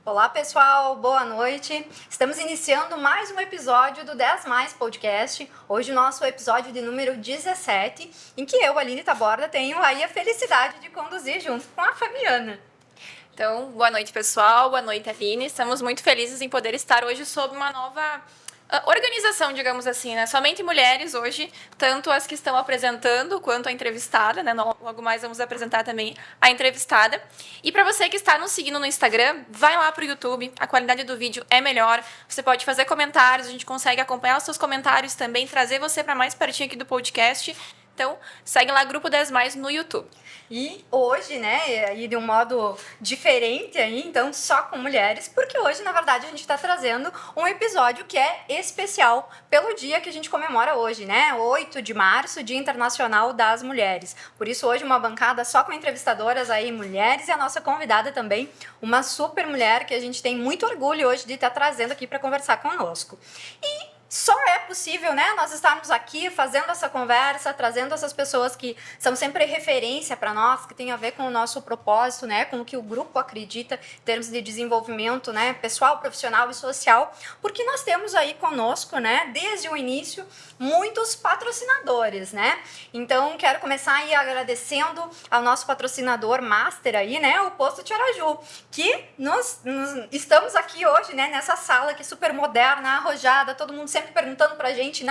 Olá, pessoal, boa noite. Estamos iniciando mais um episódio do 10 Mais Podcast. Hoje o nosso episódio de número 17, em que eu, Aline Taborda, tenho aí a felicidade de conduzir junto com a Fabiana. Então, boa noite, pessoal. Boa noite, Aline. Estamos muito felizes em poder estar hoje sob uma nova organização, digamos assim, né? Somente mulheres hoje, tanto as que estão apresentando quanto a entrevistada, né? Logo mais vamos apresentar também a entrevistada. E para você que está nos seguindo no Instagram, vai lá pro YouTube, a qualidade do vídeo é melhor. Você pode fazer comentários, a gente consegue acompanhar os seus comentários também, trazer você para mais pertinho aqui do podcast. Então, segue lá Grupo 10 Mais no YouTube. E hoje, né, aí de um modo diferente aí, então só com mulheres, porque hoje, na verdade, a gente está trazendo um episódio que é especial pelo dia que a gente comemora hoje, né, 8 de março, Dia Internacional das Mulheres. Por isso, hoje, uma bancada só com entrevistadoras aí, mulheres, e a nossa convidada também, uma super mulher que a gente tem muito orgulho hoje de estar trazendo aqui para conversar conosco. E só é possível, né, nós estarmos aqui fazendo essa conversa, trazendo essas pessoas que são sempre referência para nós, que tem a ver com o nosso propósito, né, com o que o grupo acredita em termos de desenvolvimento, né, pessoal, profissional e social, porque nós temos aí conosco, né, desde o início, muitos patrocinadores, né. Então, quero começar aí agradecendo ao nosso patrocinador master aí, né, o Posto Tiaraju, que nós estamos aqui hoje, né, nessa sala que é super moderna, arrojada, todo mundo sempre perguntando pra gente,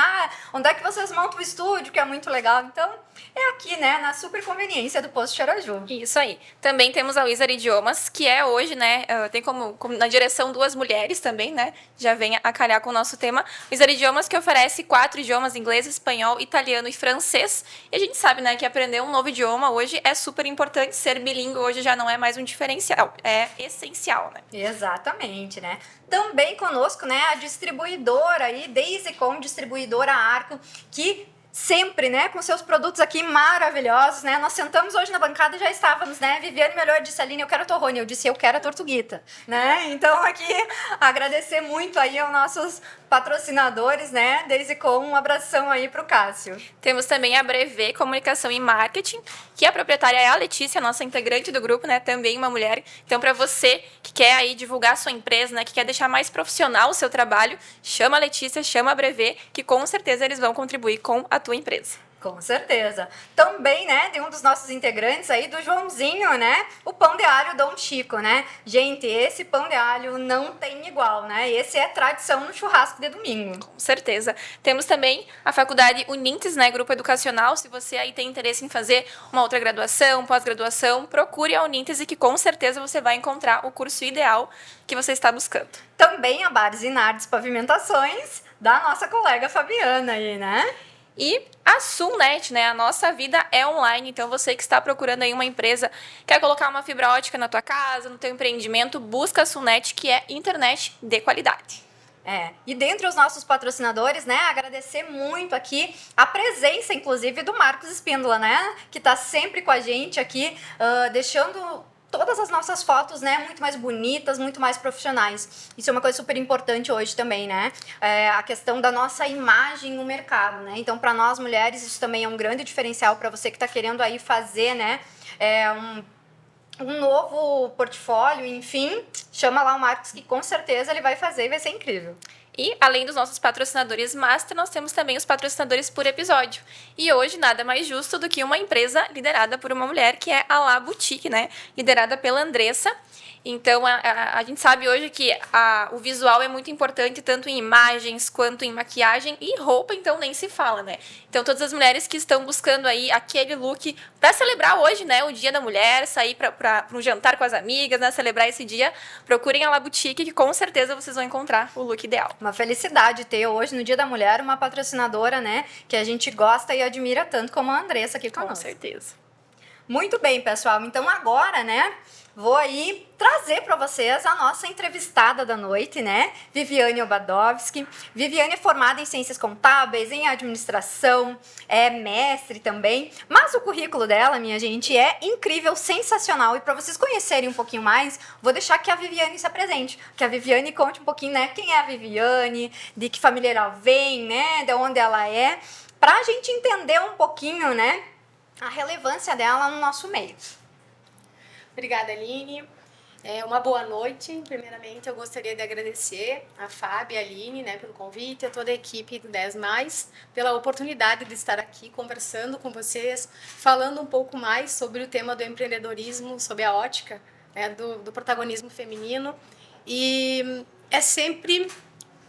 onde é que vocês montam o estúdio, que é muito legal. Então, é aqui, né, na super conveniência do Posto Tiaraju. Isso aí. Também temos a Wizard Idiomas, que é hoje, né, tem como na direção duas mulheres também, né, já vem a calhar com o nosso tema. Wizard Idiomas que oferece 4 idiomas, inglês, espanhol, italiano e francês. E a gente sabe, né, que aprender um novo idioma hoje é super importante, ser bilíngue hoje já não é mais um diferencial, é essencial, né. Exatamente, né. Também conosco, né, a distribuidora aí, Daisy.com, distribuidora Arco, que sempre, né, com seus produtos aqui maravilhosos, né, nós sentamos hoje na bancada e já estávamos, né, Viviane melhor disse, Aline, eu quero a torrone, eu disse, eu quero a tortuguita, né, então aqui agradecer muito aí aos nossos patrocinadores, né, Daisy.com, um abração aí pro Cássio. Temos também a Brevet Comunicação e Marketing, que a proprietária é a Letícia, nossa integrante do grupo, né, também uma mulher. Então, para você que quer aí divulgar a sua empresa, né, que quer deixar mais profissional o seu trabalho, chama a Letícia, chama a Brevet, que com certeza eles vão contribuir com a tua empresa. Com certeza. Também, né, de um dos nossos integrantes aí, do Joãozinho, né, o pão de alho Dom Chico, né. Gente, esse pão de alho não tem igual, né, esse é tradição no churrasco de domingo. Com certeza. Temos também a faculdade Unintes, né, grupo educacional. Se você aí tem interesse em fazer uma outra graduação, pós-graduação, procure a Unintes e que com certeza você vai encontrar o curso ideal que você está buscando. Também a Bares e Nardes Pavimentações, da nossa colega Fabiana aí, né. E a Sulnet, né? A nossa vida é online, então você que está procurando aí uma empresa, quer colocar uma fibra ótica na tua casa, no teu empreendimento, busca a Sulnet, que é internet de qualidade. E dentre os nossos patrocinadores, né, agradecer muito aqui a presença, inclusive, do Marcos Espíndola, né, que está sempre com a gente aqui, deixando todas as nossas fotos, né, muito mais bonitas, muito mais profissionais. Isso é uma coisa super importante hoje também, né? A questão da nossa imagem no mercado, né? Então, para nós mulheres, isso também é um grande diferencial para você que está querendo aí fazer, né, um novo portfólio, enfim, chama lá o Marcos que com certeza ele vai fazer e vai ser incrível. E, além dos nossos patrocinadores master, nós temos também os patrocinadores por episódio. E hoje, nada mais justo do que uma empresa liderada por uma mulher, que é a La Boutique, né? Liderada pela Andressa. Então, a gente sabe hoje que o visual é muito importante, tanto em imagens, quanto em maquiagem e roupa, então nem se fala, né? Então, todas as mulheres que estão buscando aí aquele look para celebrar hoje, né? O Dia da Mulher, sair para um jantar com as amigas, né? Celebrar esse dia, procurem a La Boutique, que com certeza vocês vão encontrar o look ideal. Uma felicidade ter hoje, no Dia da Mulher, uma patrocinadora, né? Que a gente gosta e admira tanto como a Andressa aqui conosco. Com certeza. Muito bem, pessoal. Então, agora, né? Vou aí trazer para vocês a nossa entrevistada da noite, né? Viviane Obadovski. Viviane é formada em Ciências Contábeis, em Administração, é mestre também. Mas o currículo dela, minha gente, é incrível, sensacional. E para vocês conhecerem um pouquinho mais, vou deixar que a Viviane se apresente. Que a Viviane conte um pouquinho, né? Quem é a Viviane, de que família ela vem, né? De onde ela é. Para a gente entender um pouquinho, né? A relevância dela no nosso meio. Obrigada, Aline. Uma boa noite. Primeiramente, eu gostaria de agradecer a Fábio e a Aline, né, pelo convite, a toda a equipe do 10 Mais, pela oportunidade de estar aqui conversando com vocês, falando um pouco mais sobre o tema do empreendedorismo, sobre a ótica, né, do protagonismo feminino. E é sempre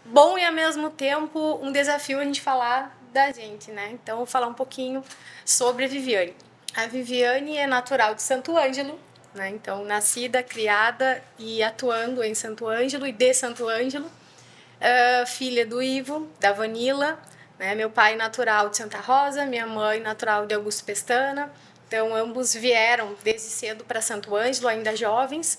bom e, ao mesmo tempo, um desafio a gente falar da gente, né? Então, eu vou falar um pouquinho sobre a Viviane. A Viviane é natural de Santo Ângelo, né? Então, nascida, criada e atuando em Santo Ângelo e de Santo Ângelo. Filha do Ivo, da Vanila, né? Meu pai natural de Santa Rosa, minha mãe natural de Augusto Pestana. Então, ambos vieram desde cedo para Santo Ângelo, ainda jovens.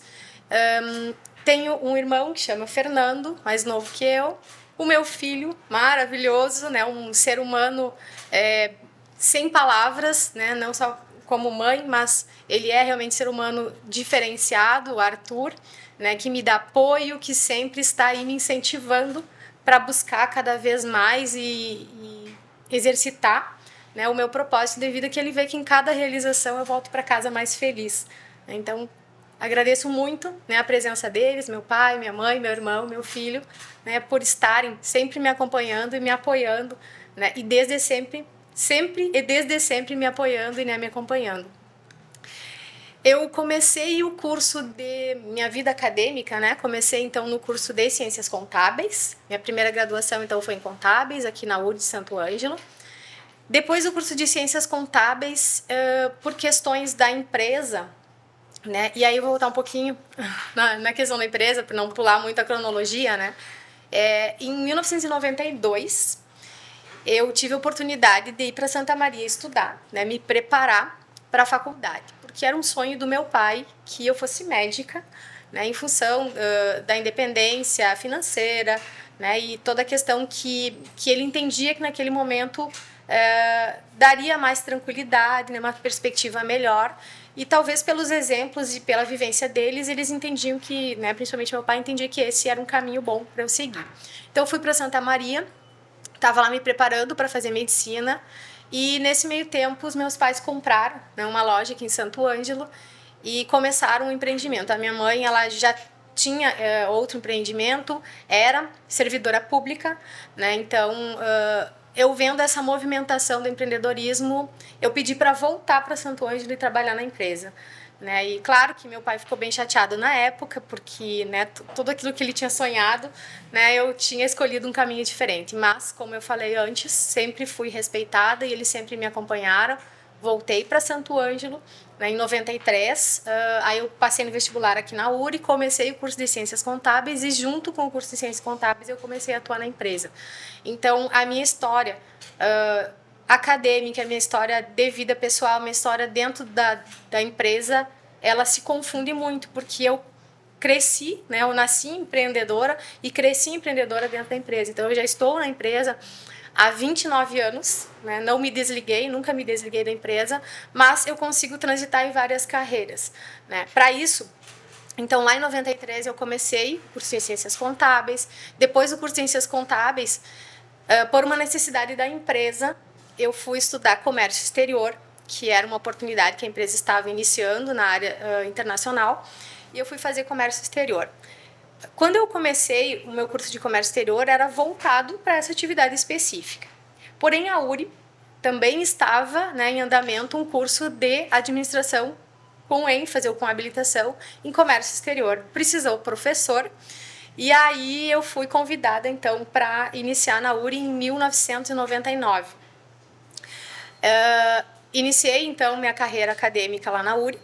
Tenho um irmão que chama Fernando, mais novo que eu. O meu filho, maravilhoso, né? Um ser humano sem palavras, né? Não só como mãe, mas ele é realmente ser humano diferenciado, o Arthur, né? Que me dá apoio, que sempre está aí me incentivando para buscar cada vez mais e exercitar, né, o meu propósito de vida, que ele vê que em cada realização eu volto para casa mais feliz. Então, agradeço muito, né, a presença deles, meu pai, minha mãe, meu irmão, meu filho, né, por estarem sempre me acompanhando e me apoiando, né, e desde sempre me apoiando e, né, me acompanhando. Eu comecei o curso de minha vida acadêmica, né? Comecei então no curso de Ciências Contábeis. Minha primeira graduação então foi em Contábeis, aqui na URGS de Santo Ângelo. Depois do curso de Ciências Contábeis, por questões da empresa, né? E aí eu vou voltar um pouquinho na questão da empresa, para não pular muito a cronologia, né? Em 1992, eu tive a oportunidade de ir para Santa Maria estudar, né? Me preparar para a faculdade, porque era um sonho do meu pai que eu fosse médica, né? Em função da independência financeira, né? E toda a questão que ele entendia que naquele momento daria mais tranquilidade, né? Uma perspectiva melhor. E talvez pelos exemplos e pela vivência deles, eles entendiam que, né, principalmente meu pai entendia que esse era um caminho bom para eu seguir. Então, eu fui para Santa Maria, estava lá me preparando para fazer medicina, e nesse meio tempo os meus pais compraram, né, uma loja aqui em Santo Ângelo e começaram um empreendimento. A minha mãe, ela já tinha outro empreendimento, era servidora pública, né? Então, eu vendo essa movimentação do empreendedorismo, eu pedi para voltar para Santo Ângelo e trabalhar na empresa. Né? E claro que meu pai ficou bem chateado na época, porque, né, tudo aquilo que ele tinha sonhado, né, eu tinha escolhido um caminho diferente. Mas, como eu falei antes, sempre fui respeitada e eles sempre me acompanharam. Voltei para Santo Ângelo, né, em 93. Aí eu passei no vestibular aqui na URI, comecei o curso de Ciências Contábeis e, junto com o curso de Ciências Contábeis, eu comecei a atuar na empresa. Então, a minha história acadêmica, a minha história de vida pessoal, a minha história dentro da empresa, ela se confunde muito, porque eu cresci, né, eu nasci empreendedora e cresci empreendedora dentro da empresa. Então, eu já estou na empresa há 29 anos, né, não me desliguei, nunca me desliguei da empresa, mas eu consigo transitar em várias carreiras. Né? Para isso, então, lá em 93, eu comecei o curso de Ciências Contábeis. Depois do curso de Ciências Contábeis, por uma necessidade da empresa, eu fui estudar comércio exterior, que era uma oportunidade que a empresa estava iniciando na área internacional, e eu fui fazer comércio exterior. Quando eu comecei o meu curso de comércio exterior, era voltado para essa atividade específica. Porém, a URI também estava, né, em andamento um curso de administração com ênfase ou com habilitação em comércio exterior. Precisou professor, e aí eu fui convidada, então, para iniciar na URI em 1999. Iniciei, então, minha carreira acadêmica lá na URI.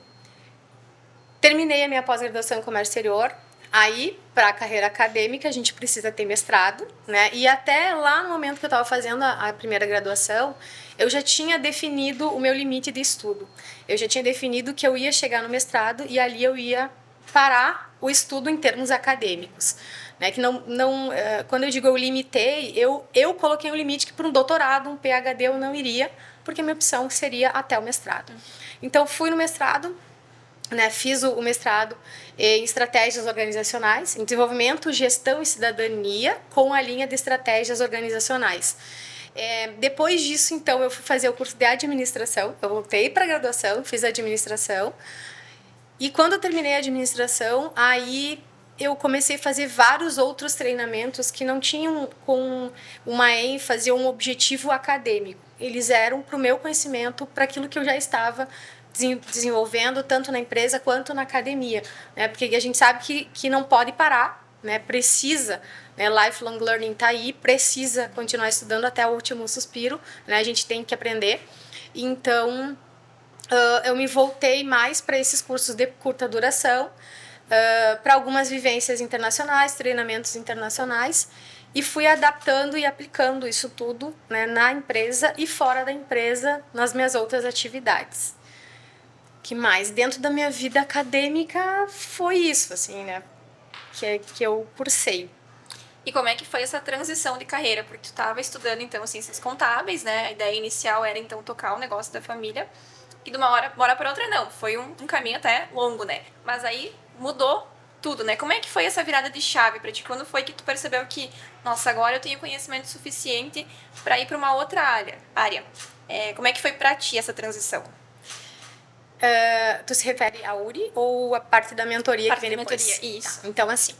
Terminei a minha pós-graduação em comércio exterior. Aí, para a carreira acadêmica, a gente precisa ter mestrado, né? E até lá no momento que eu estava fazendo a primeira graduação, eu já tinha definido o meu limite de estudo. Eu já tinha definido que eu ia chegar no mestrado e ali eu ia parar o estudo em termos acadêmicos. Né? Que quando eu digo eu limitei, eu coloquei um limite que para um doutorado, um PhD eu não iria, porque a minha opção seria até o mestrado. Então, fui no mestrado, né, fiz o mestrado em estratégias organizacionais, em desenvolvimento, gestão e cidadania, com a linha de estratégias organizacionais. Depois disso, então, eu fui fazer o curso de administração. Eu voltei para a graduação, fiz administração. E quando eu terminei a administração, aí eu comecei a fazer vários outros treinamentos que não tinham com uma ênfase ou um objetivo acadêmico. Eles eram para o meu conhecimento, para aquilo que eu já estava desenvolvendo, tanto na empresa quanto na academia. Né? Porque a gente sabe que não pode parar, né? Precisa, né? Lifelong learning está aí, precisa continuar estudando até o último suspiro, né? A gente tem que aprender. Então, eu me voltei mais para esses cursos de curta duração, para algumas vivências internacionais, treinamentos internacionais, e fui adaptando e aplicando isso tudo, né, na empresa e fora da empresa, nas minhas outras atividades. Que mais? Dentro da minha vida acadêmica foi isso, assim, né, que eu cursei. E como é que foi essa transição de carreira? Porque tu estava estudando, então, ciências contábeis, né? A ideia inicial era, então, tocar o negócio da família. E de uma hora para outra, não. Foi um caminho até longo, né? Mas aí mudou tudo, né? Como é que foi essa virada de chave pra ti? Quando foi que tu percebeu que, nossa, agora eu tenho conhecimento suficiente para ir para uma outra área? Como é que foi pra ti essa transição? Tu se refere à URI ou a parte da mentoria Parte que vem da depois? mentoria, isso. Tá. Então, assim,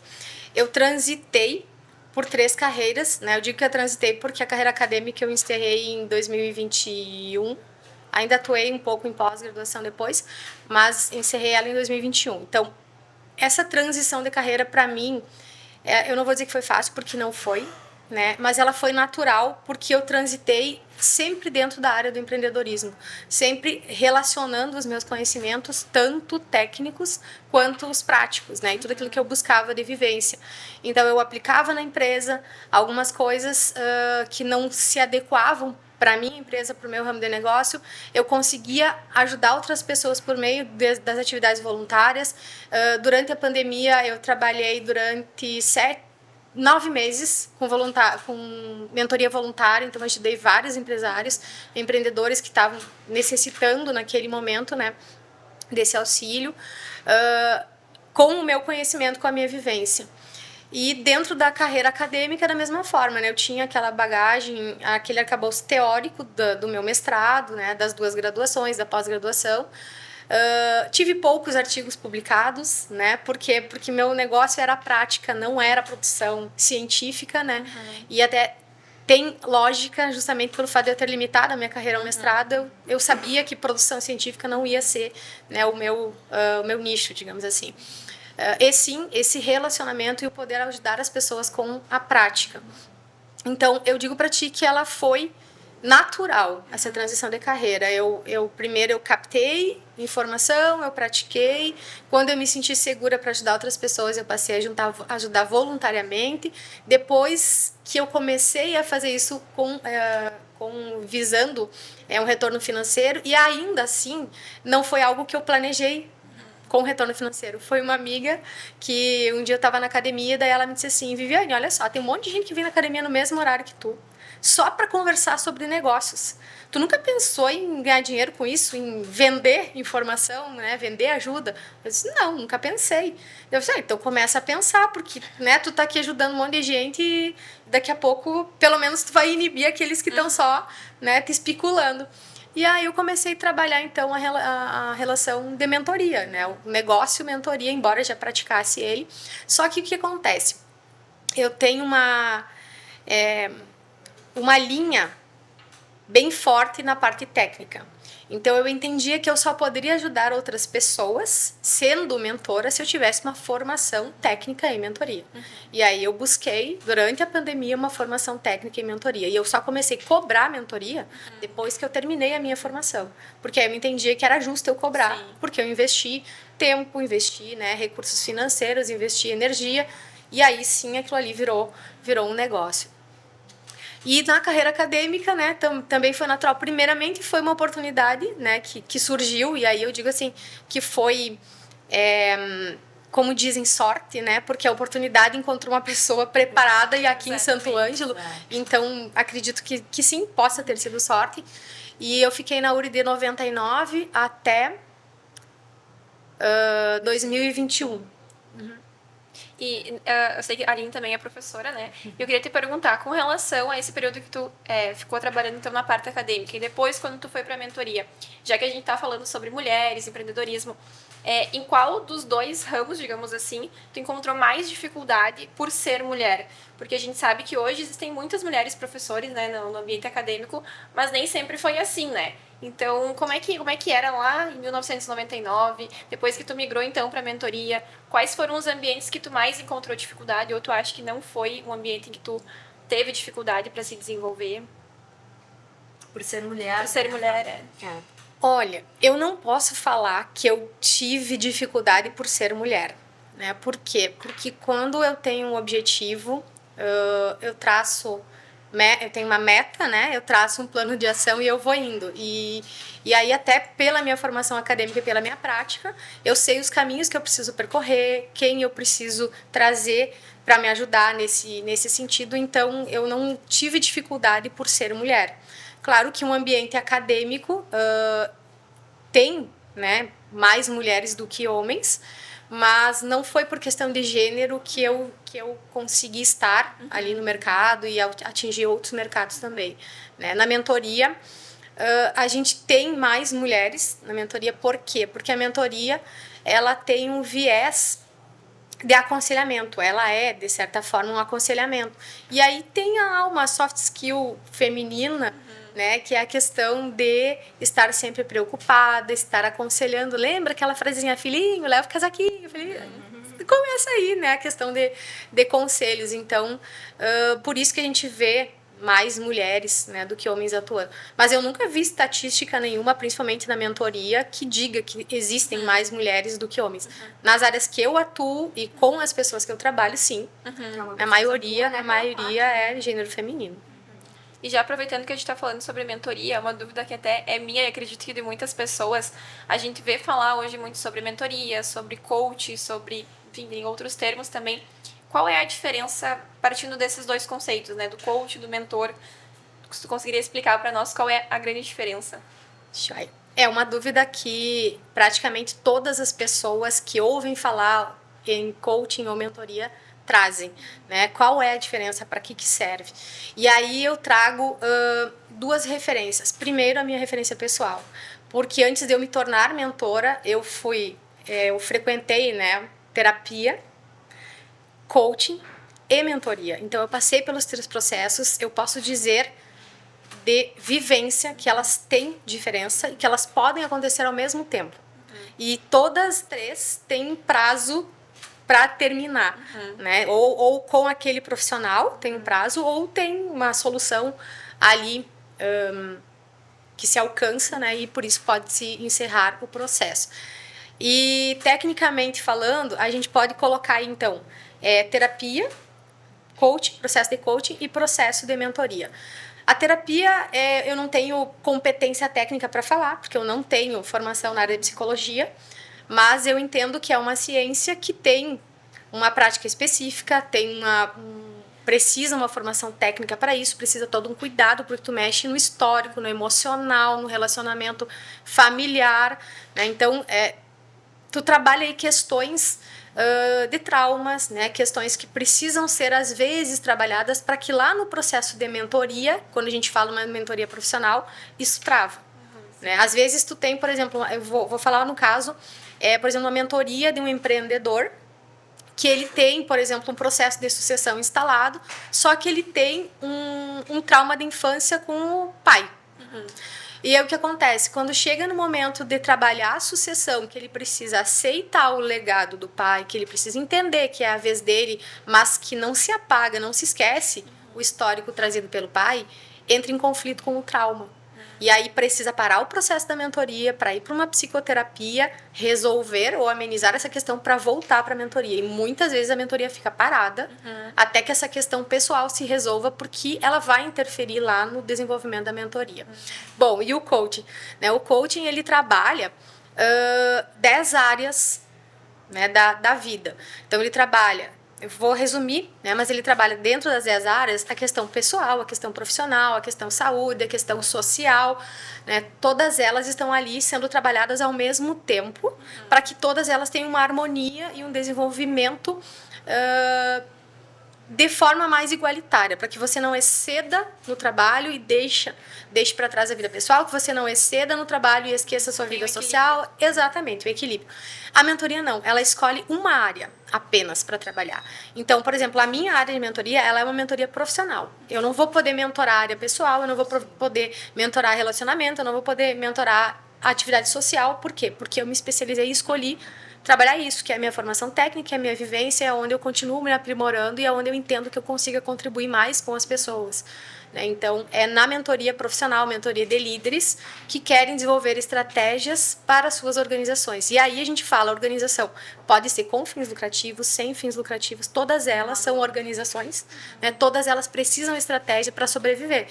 eu transitei por 3 carreiras, né? Eu digo que eu transitei porque a carreira acadêmica eu encerrei em 2021. Ainda atuei um pouco em pós-graduação depois, mas encerrei ela em 2021. Então, essa transição de carreira, para mim, eu não vou dizer que foi fácil, porque não foi, né? Mas ela foi natural, porque eu transitei sempre dentro da área do empreendedorismo, sempre relacionando os meus conhecimentos, tanto técnicos quanto os práticos, né? E tudo aquilo que eu buscava de vivência. Então, eu aplicava na empresa algumas coisas que não se adequavam para a minha empresa, para o meu ramo de negócio, eu conseguia ajudar outras pessoas por meio das atividades voluntárias. Durante a pandemia, eu trabalhei durante 9 meses com mentoria voluntária, então eu ajudei vários empresários, empreendedores que estavam necessitando naquele momento, né, desse auxílio, com o meu conhecimento, com a minha vivência. E dentro da carreira acadêmica, da mesma forma, né? Eu tinha aquela bagagem, aquele arcabouço teórico do meu mestrado, né? Das 2 graduações, da pós-graduação. Tive poucos artigos publicados, né? Porque meu negócio era prática, não era produção científica, né? Uhum. E até tem lógica, justamente pelo fato de eu ter limitado a minha carreira ao mestrado, eu sabia que produção científica não ia ser, né, o meu nicho, digamos assim. E sim, esse relacionamento e o poder ajudar as pessoas com a prática. Então, eu digo para ti que ela foi natural, essa transição de carreira. Primeiro eu captei informação, eu pratiquei. Quando eu me senti segura para ajudar outras pessoas, eu passei a ajudar voluntariamente. Depois que eu comecei a fazer isso visando um retorno financeiro, e ainda assim não foi algo que eu planejei com retorno financeiro. Foi uma amiga que um dia eu estava na academia, daí ela me disse assim: Viviane, olha só, tem um monte de gente que vem na academia no mesmo horário que tu, só para conversar sobre negócios. Tu nunca pensou em ganhar dinheiro com isso, em vender informação, né, vender ajuda? Eu disse: não, nunca pensei. Eu disse: então começa a pensar, porque, né, tu tá aqui ajudando um monte de gente e daqui a pouco, pelo menos, tu vai inibir aqueles que estão só, né, te especulando. E aí eu comecei a trabalhar, então, a relação de mentoria, né? O negócio mentoria, embora eu já praticasse ele. Só que o que acontece? Eu tenho uma linha bem forte na parte técnica. Então, eu entendia que eu só poderia ajudar outras pessoas, sendo mentora, se eu tivesse uma formação técnica em mentoria. Uhum. E aí eu busquei, durante a pandemia, uma formação técnica em mentoria. E eu só comecei a cobrar mentoria depois que eu terminei a minha formação. Porque aí eu entendia que era justo eu cobrar, sim, porque eu investi tempo, investi, né, recursos financeiros, investi energia, e aí sim aquilo ali virou um negócio. E na carreira acadêmica, né, também foi natural. Primeiramente, foi uma oportunidade, né, que surgiu, e aí eu digo assim, que foi, como dizem, sorte, né, porque a oportunidade encontrou uma pessoa preparada e aqui em Santo Ângelo. Então, acredito que sim, possa ter sido sorte. E eu fiquei na URI de 99 até 2021. Uhum. E eu sei que a Aline também é professora, né? E eu queria te perguntar, com relação a esse período que tu ficou trabalhando então na parte acadêmica e depois quando tu foi para a mentoria, já que a gente tá falando sobre mulheres, empreendedorismo, Em qual dos dois ramos, digamos assim, tu encontrou mais dificuldade por ser mulher? Porque a gente sabe que hoje existem muitas mulheres professores, né, no ambiente acadêmico, mas nem sempre foi assim, né? Então, como é que era lá em 1999, depois que tu migrou então para mentoria? Quais foram os ambientes que tu mais encontrou dificuldade ou tu acha que não foi um ambiente em que tu teve dificuldade para se desenvolver? Por ser mulher. Por ser mulher, É. Olha, eu não posso falar que eu tive dificuldade por ser mulher, né? Por quê? Porque quando eu tenho um objetivo, eu traço, eu tenho uma meta, né? Eu traço um plano de ação e eu vou indo. E aí, até pela minha formação acadêmica e pela minha prática, eu sei os caminhos que eu preciso percorrer, quem eu preciso trazer para me ajudar nesse sentido. Então, eu não tive dificuldade por ser mulher. Claro que um ambiente acadêmico tem, né, mais mulheres do que homens, mas não foi por questão de gênero que eu consegui estar ali no mercado e atingir outros mercados também, né? Na mentoria, a gente tem mais mulheres na mentoria. Por quê? Porque a mentoria ela tem um viés de aconselhamento, ela é, de certa forma, um aconselhamento. E aí tem uma soft skill feminina, né, que é a questão de estar sempre preocupada, estar aconselhando. Lembra aquela frasezinha, filhinho, leva o casaquinho, filhinho? Começa aí, né, a questão de conselhos. Então, por isso que a gente vê mais mulheres, né, do que homens atuando. Mas eu nunca vi estatística nenhuma, principalmente na mentoria, que diga que existem mais mulheres do que homens. Nas áreas que eu atuo e com as pessoas que eu trabalho, sim. A maioria é gênero feminino. E já aproveitando que a gente está falando sobre mentoria, uma dúvida que até é minha e acredito que de muitas pessoas, a gente vê falar hoje muito sobre mentoria, sobre coach, sobre, enfim, em outros termos também. Qual é a diferença partindo desses dois conceitos, né, do coach e do mentor? Se tu conseguiria explicar para nós qual é a grande diferença? É uma dúvida que praticamente todas as pessoas que ouvem falar em coaching ou mentoria trazem, né? Qual é a diferença, para que serve? E aí eu trago duas referências. Primeiro, a minha referência pessoal, porque antes de eu me tornar mentora, eu frequentei, né, terapia, coaching e mentoria. Então eu passei pelos três processos. Eu posso dizer de vivência que elas têm diferença e que elas podem acontecer ao mesmo tempo. E todas três têm prazo para terminar, né? Ou com aquele profissional tem um prazo, ou tem uma solução ali que se alcança, né? E por isso pode-se encerrar o processo. E tecnicamente falando, a gente pode colocar aí, então, terapia, coaching, processo de coaching e processo de mentoria. A terapia, eu não tenho competência técnica para falar, porque eu não tenho formação na área de psicologia, mas eu entendo que é uma ciência que tem uma prática específica, precisa uma formação técnica para isso, precisa todo um cuidado, porque tu mexe no histórico, no emocional, no relacionamento familiar, né? Então, tu trabalha aí questões de traumas, né? Questões que precisam ser, às vezes, trabalhadas para que lá no processo de mentoria, quando a gente fala uma mentoria profissional, isso trava. Né? Às vezes tu tem, por exemplo, eu vou falar no caso, por exemplo, uma mentoria de um empreendedor que ele tem, por exemplo, um processo de sucessão instalado, só que ele tem um trauma de infância com o pai. E é o que acontece, quando chega no momento de trabalhar a sucessão, que ele precisa aceitar o legado do pai, que ele precisa entender que é a vez dele, mas que não se apaga, não se esquece o histórico trazido pelo pai, entra em conflito com o trauma. E aí precisa parar o processo da mentoria para ir para uma psicoterapia, resolver ou amenizar essa questão para voltar para a mentoria. E muitas vezes a mentoria fica parada até que essa questão pessoal se resolva, porque ela vai interferir lá no desenvolvimento da mentoria. Bom, e o coaching? Né? O coaching, ele trabalha 10 áreas, né, da vida. Então, ele trabalha, eu vou resumir, né, mas ele trabalha dentro das 10 áreas a questão pessoal, a questão profissional, a questão saúde, a questão social, né, todas elas estão ali sendo trabalhadas ao mesmo tempo, para que todas elas tenham uma harmonia e um desenvolvimento de forma mais igualitária, para que você não exceda no trabalho e deixe para trás a vida pessoal, que você não exceda no trabalho e esqueça a sua vida social. Exatamente, o equilíbrio. A mentoria não, ela escolhe uma área apenas para trabalhar. Então, por exemplo, a minha área de mentoria, ela é uma mentoria profissional. Eu não vou poder mentorar a área pessoal, eu não vou poder mentorar relacionamento, eu não vou poder mentorar a atividade social. Por quê? Porque eu me especializei e escolhi trabalhar isso, que é a minha formação técnica, é a minha vivência, é onde eu continuo me aprimorando e é onde eu entendo que eu consiga contribuir mais com as pessoas. Então, é na mentoria profissional, mentoria de líderes, que querem desenvolver estratégias para suas organizações. E aí a gente fala, organização pode ser com fins lucrativos, sem fins lucrativos, todas elas são organizações, né? Todas elas precisam de estratégia para sobreviver.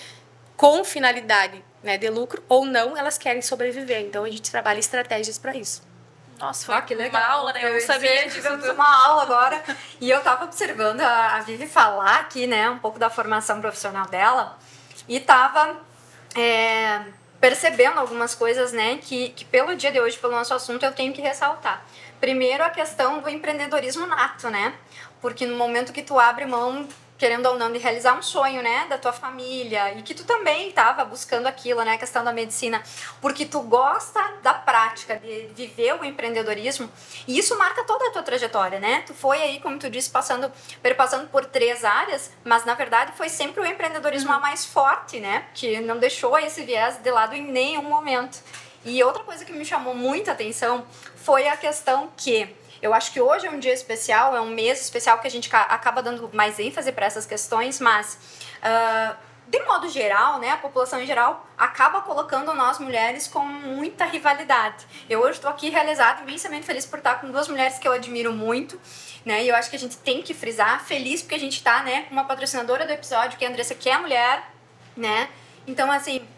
Com finalidade, né, de lucro ou não, elas querem sobreviver. Então, a gente trabalha estratégias para isso. Nossa, foi que legal. uma aula, né? Eu não sabia disso. Tivemos uma aula agora e eu tava observando a Vivi falar aqui, né, um pouco da formação profissional dela e tava percebendo algumas coisas, né, que pelo dia de hoje, pelo nosso assunto, eu tenho que ressaltar. Primeiro, a questão do empreendedorismo nato, né? Porque no momento que tu abre mão, querendo ou não, de realizar um sonho, né, da tua família, e que tu também estava buscando aquilo, né, a questão da medicina, porque tu gosta da prática, de viver o empreendedorismo, e isso marca toda a tua trajetória, né? Tu foi aí, como tu disse, perpassando por 3 áreas, mas na verdade foi sempre o empreendedorismo a mais forte, né, que não deixou esse viés de lado em nenhum momento. E outra coisa que me chamou muita atenção foi a questão que eu acho que hoje é um dia especial, é um mês especial que a gente acaba dando mais ênfase para essas questões, mas, de modo geral, né, a população em geral acaba colocando nós mulheres com muita rivalidade. Eu hoje estou aqui realizada, imensamente feliz por estar com 2 mulheres que eu admiro muito, né, e eu acho que a gente tem que frisar, feliz porque a gente está, né, com uma patrocinadora do episódio, que é a Andressa, que é mulher, né, então, assim,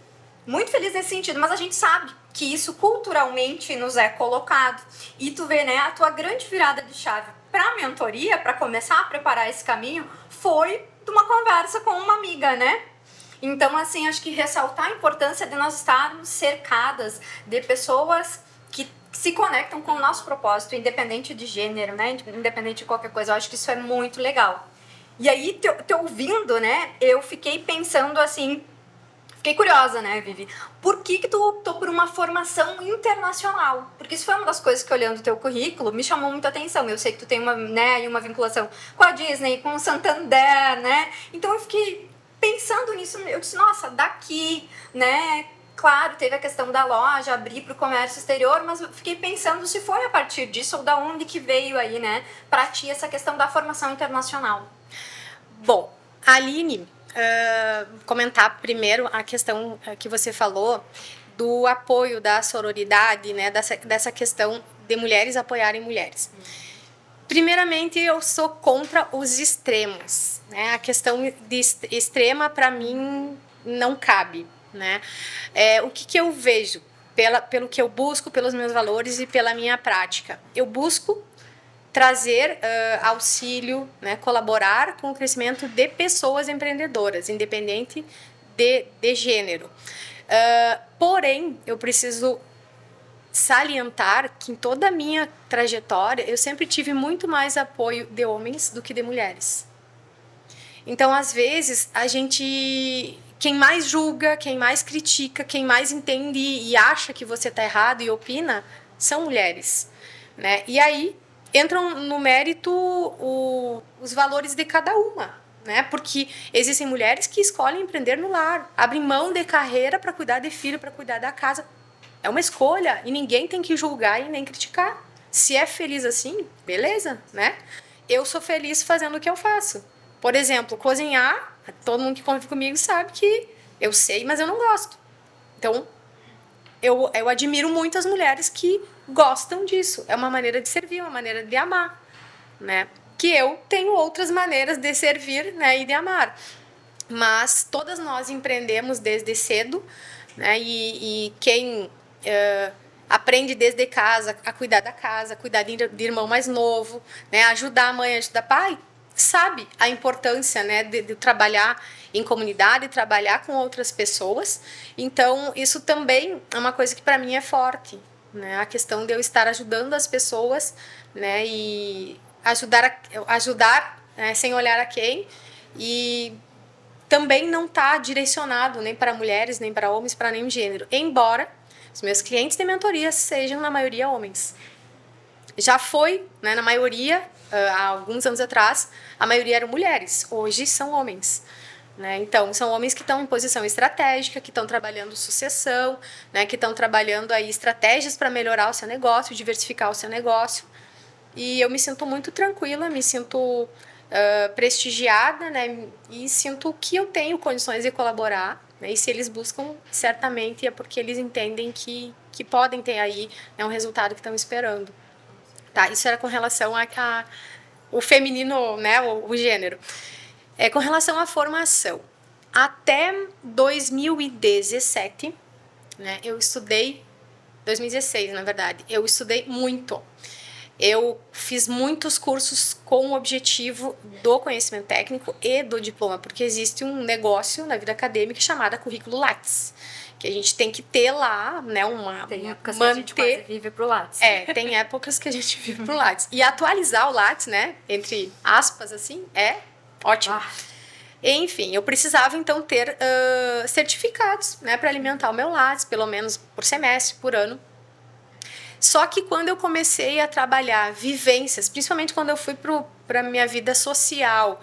muito feliz nesse sentido, mas a gente sabe que isso culturalmente nos é colocado. E tu vê, né, a tua grande virada de chave para a mentoria, para começar a preparar esse caminho, foi de uma conversa com uma amiga, né? Então, assim, acho que ressaltar a importância de nós estarmos cercadas de pessoas que se conectam com o nosso propósito, independente de gênero, né? Independente de qualquer coisa. Eu acho que isso é muito legal. E aí, te ouvindo, né, eu fiquei pensando assim, fiquei curiosa, né, Vivi? Por que tu optou por uma formação internacional? Porque isso foi uma das coisas que, olhando o teu currículo, me chamou muita atenção. Eu sei que tu tem uma vinculação com a Disney, com o Santander, né? Então eu fiquei pensando nisso, eu disse, nossa, daqui, né? Claro, teve a questão da loja, abrir para o comércio exterior, mas eu fiquei pensando se foi a partir disso ou da onde que veio aí, né, para ti essa questão da formação internacional. Bom, Aline, comentar primeiro a questão que você falou do apoio da sororidade, né, dessa questão de mulheres apoiarem mulheres. Primeiramente, eu sou contra os extremos, né? A questão de extrema, para mim, não cabe, né? O que eu vejo, pelo que eu busco, pelos meus valores e pela minha prática? Eu busco trazer auxílio, né, colaborar com o crescimento de pessoas empreendedoras, independente de gênero. Porém, eu preciso salientar que em toda a minha trajetória eu sempre tive muito mais apoio de homens do que de mulheres. Então, às vezes, quem mais julga, quem mais critica, quem mais entende e acha que você está errado e opina, são mulheres, né? E aí entram no mérito os valores de cada uma, né? Porque existem mulheres que escolhem empreender no lar, abrem mão de carreira para cuidar de filho, para cuidar da casa. É uma escolha e ninguém tem que julgar e nem criticar. Se é feliz assim, beleza, né? Eu sou feliz fazendo o que eu faço. Por exemplo, cozinhar, todo mundo que convive comigo sabe que eu sei, mas eu não gosto. Então, eu admiro muito as mulheres que gostam disso. É uma maneira de servir, uma maneira de amar, né? Que eu tenho outras maneiras de servir, né, e de amar. Mas todas nós empreendemos desde cedo, né? E quem aprende desde casa a cuidar da casa, cuidar de irmão mais novo, né, ajudar a mãe, ajudar o pai, sabe a importância, né, de trabalhar em comunidade, trabalhar com outras pessoas. Então, isso também é uma coisa que para mim é forte, né, a questão de eu estar ajudando as pessoas, né, e ajudar né, sem olhar a quem, e também não está direcionado nem para mulheres, nem para homens, para nenhum gênero, embora os meus clientes de mentoria sejam, na maioria, homens. Já foi, né, na maioria, há alguns anos atrás, a maioria eram mulheres, hoje são homens. Né? Então, são homens que estão em posição estratégica, que estão trabalhando sucessão, né, que estão trabalhando aí estratégias para melhorar o seu negócio, diversificar o seu negócio. E eu me sinto muito tranquila, me sinto prestigiada, né, e sinto que eu tenho condições de colaborar. Né, e se eles buscam, certamente é porque eles entendem que podem ter aí, né, um resultado que estão esperando. Tá? Isso era com relação o feminino, né, o gênero. Com relação à formação, até 2017, né, eu estudei, 2016 na verdade, eu estudei muito. Eu fiz muitos cursos com o objetivo do conhecimento técnico e do diploma, porque existe um negócio na vida acadêmica chamado currículo Lattes, que a gente tem que ter lá, né, tem épocas que a gente quase vive pro Lattes. Tem épocas que a gente vive pro Lattes. E atualizar o Lattes, né, entre aspas, assim, é ótimo. Enfim, eu precisava então ter certificados, né, para alimentar o meu Lattes, pelo menos por semestre, por ano. Só que quando eu comecei a trabalhar vivências, principalmente quando eu fui para a minha vida social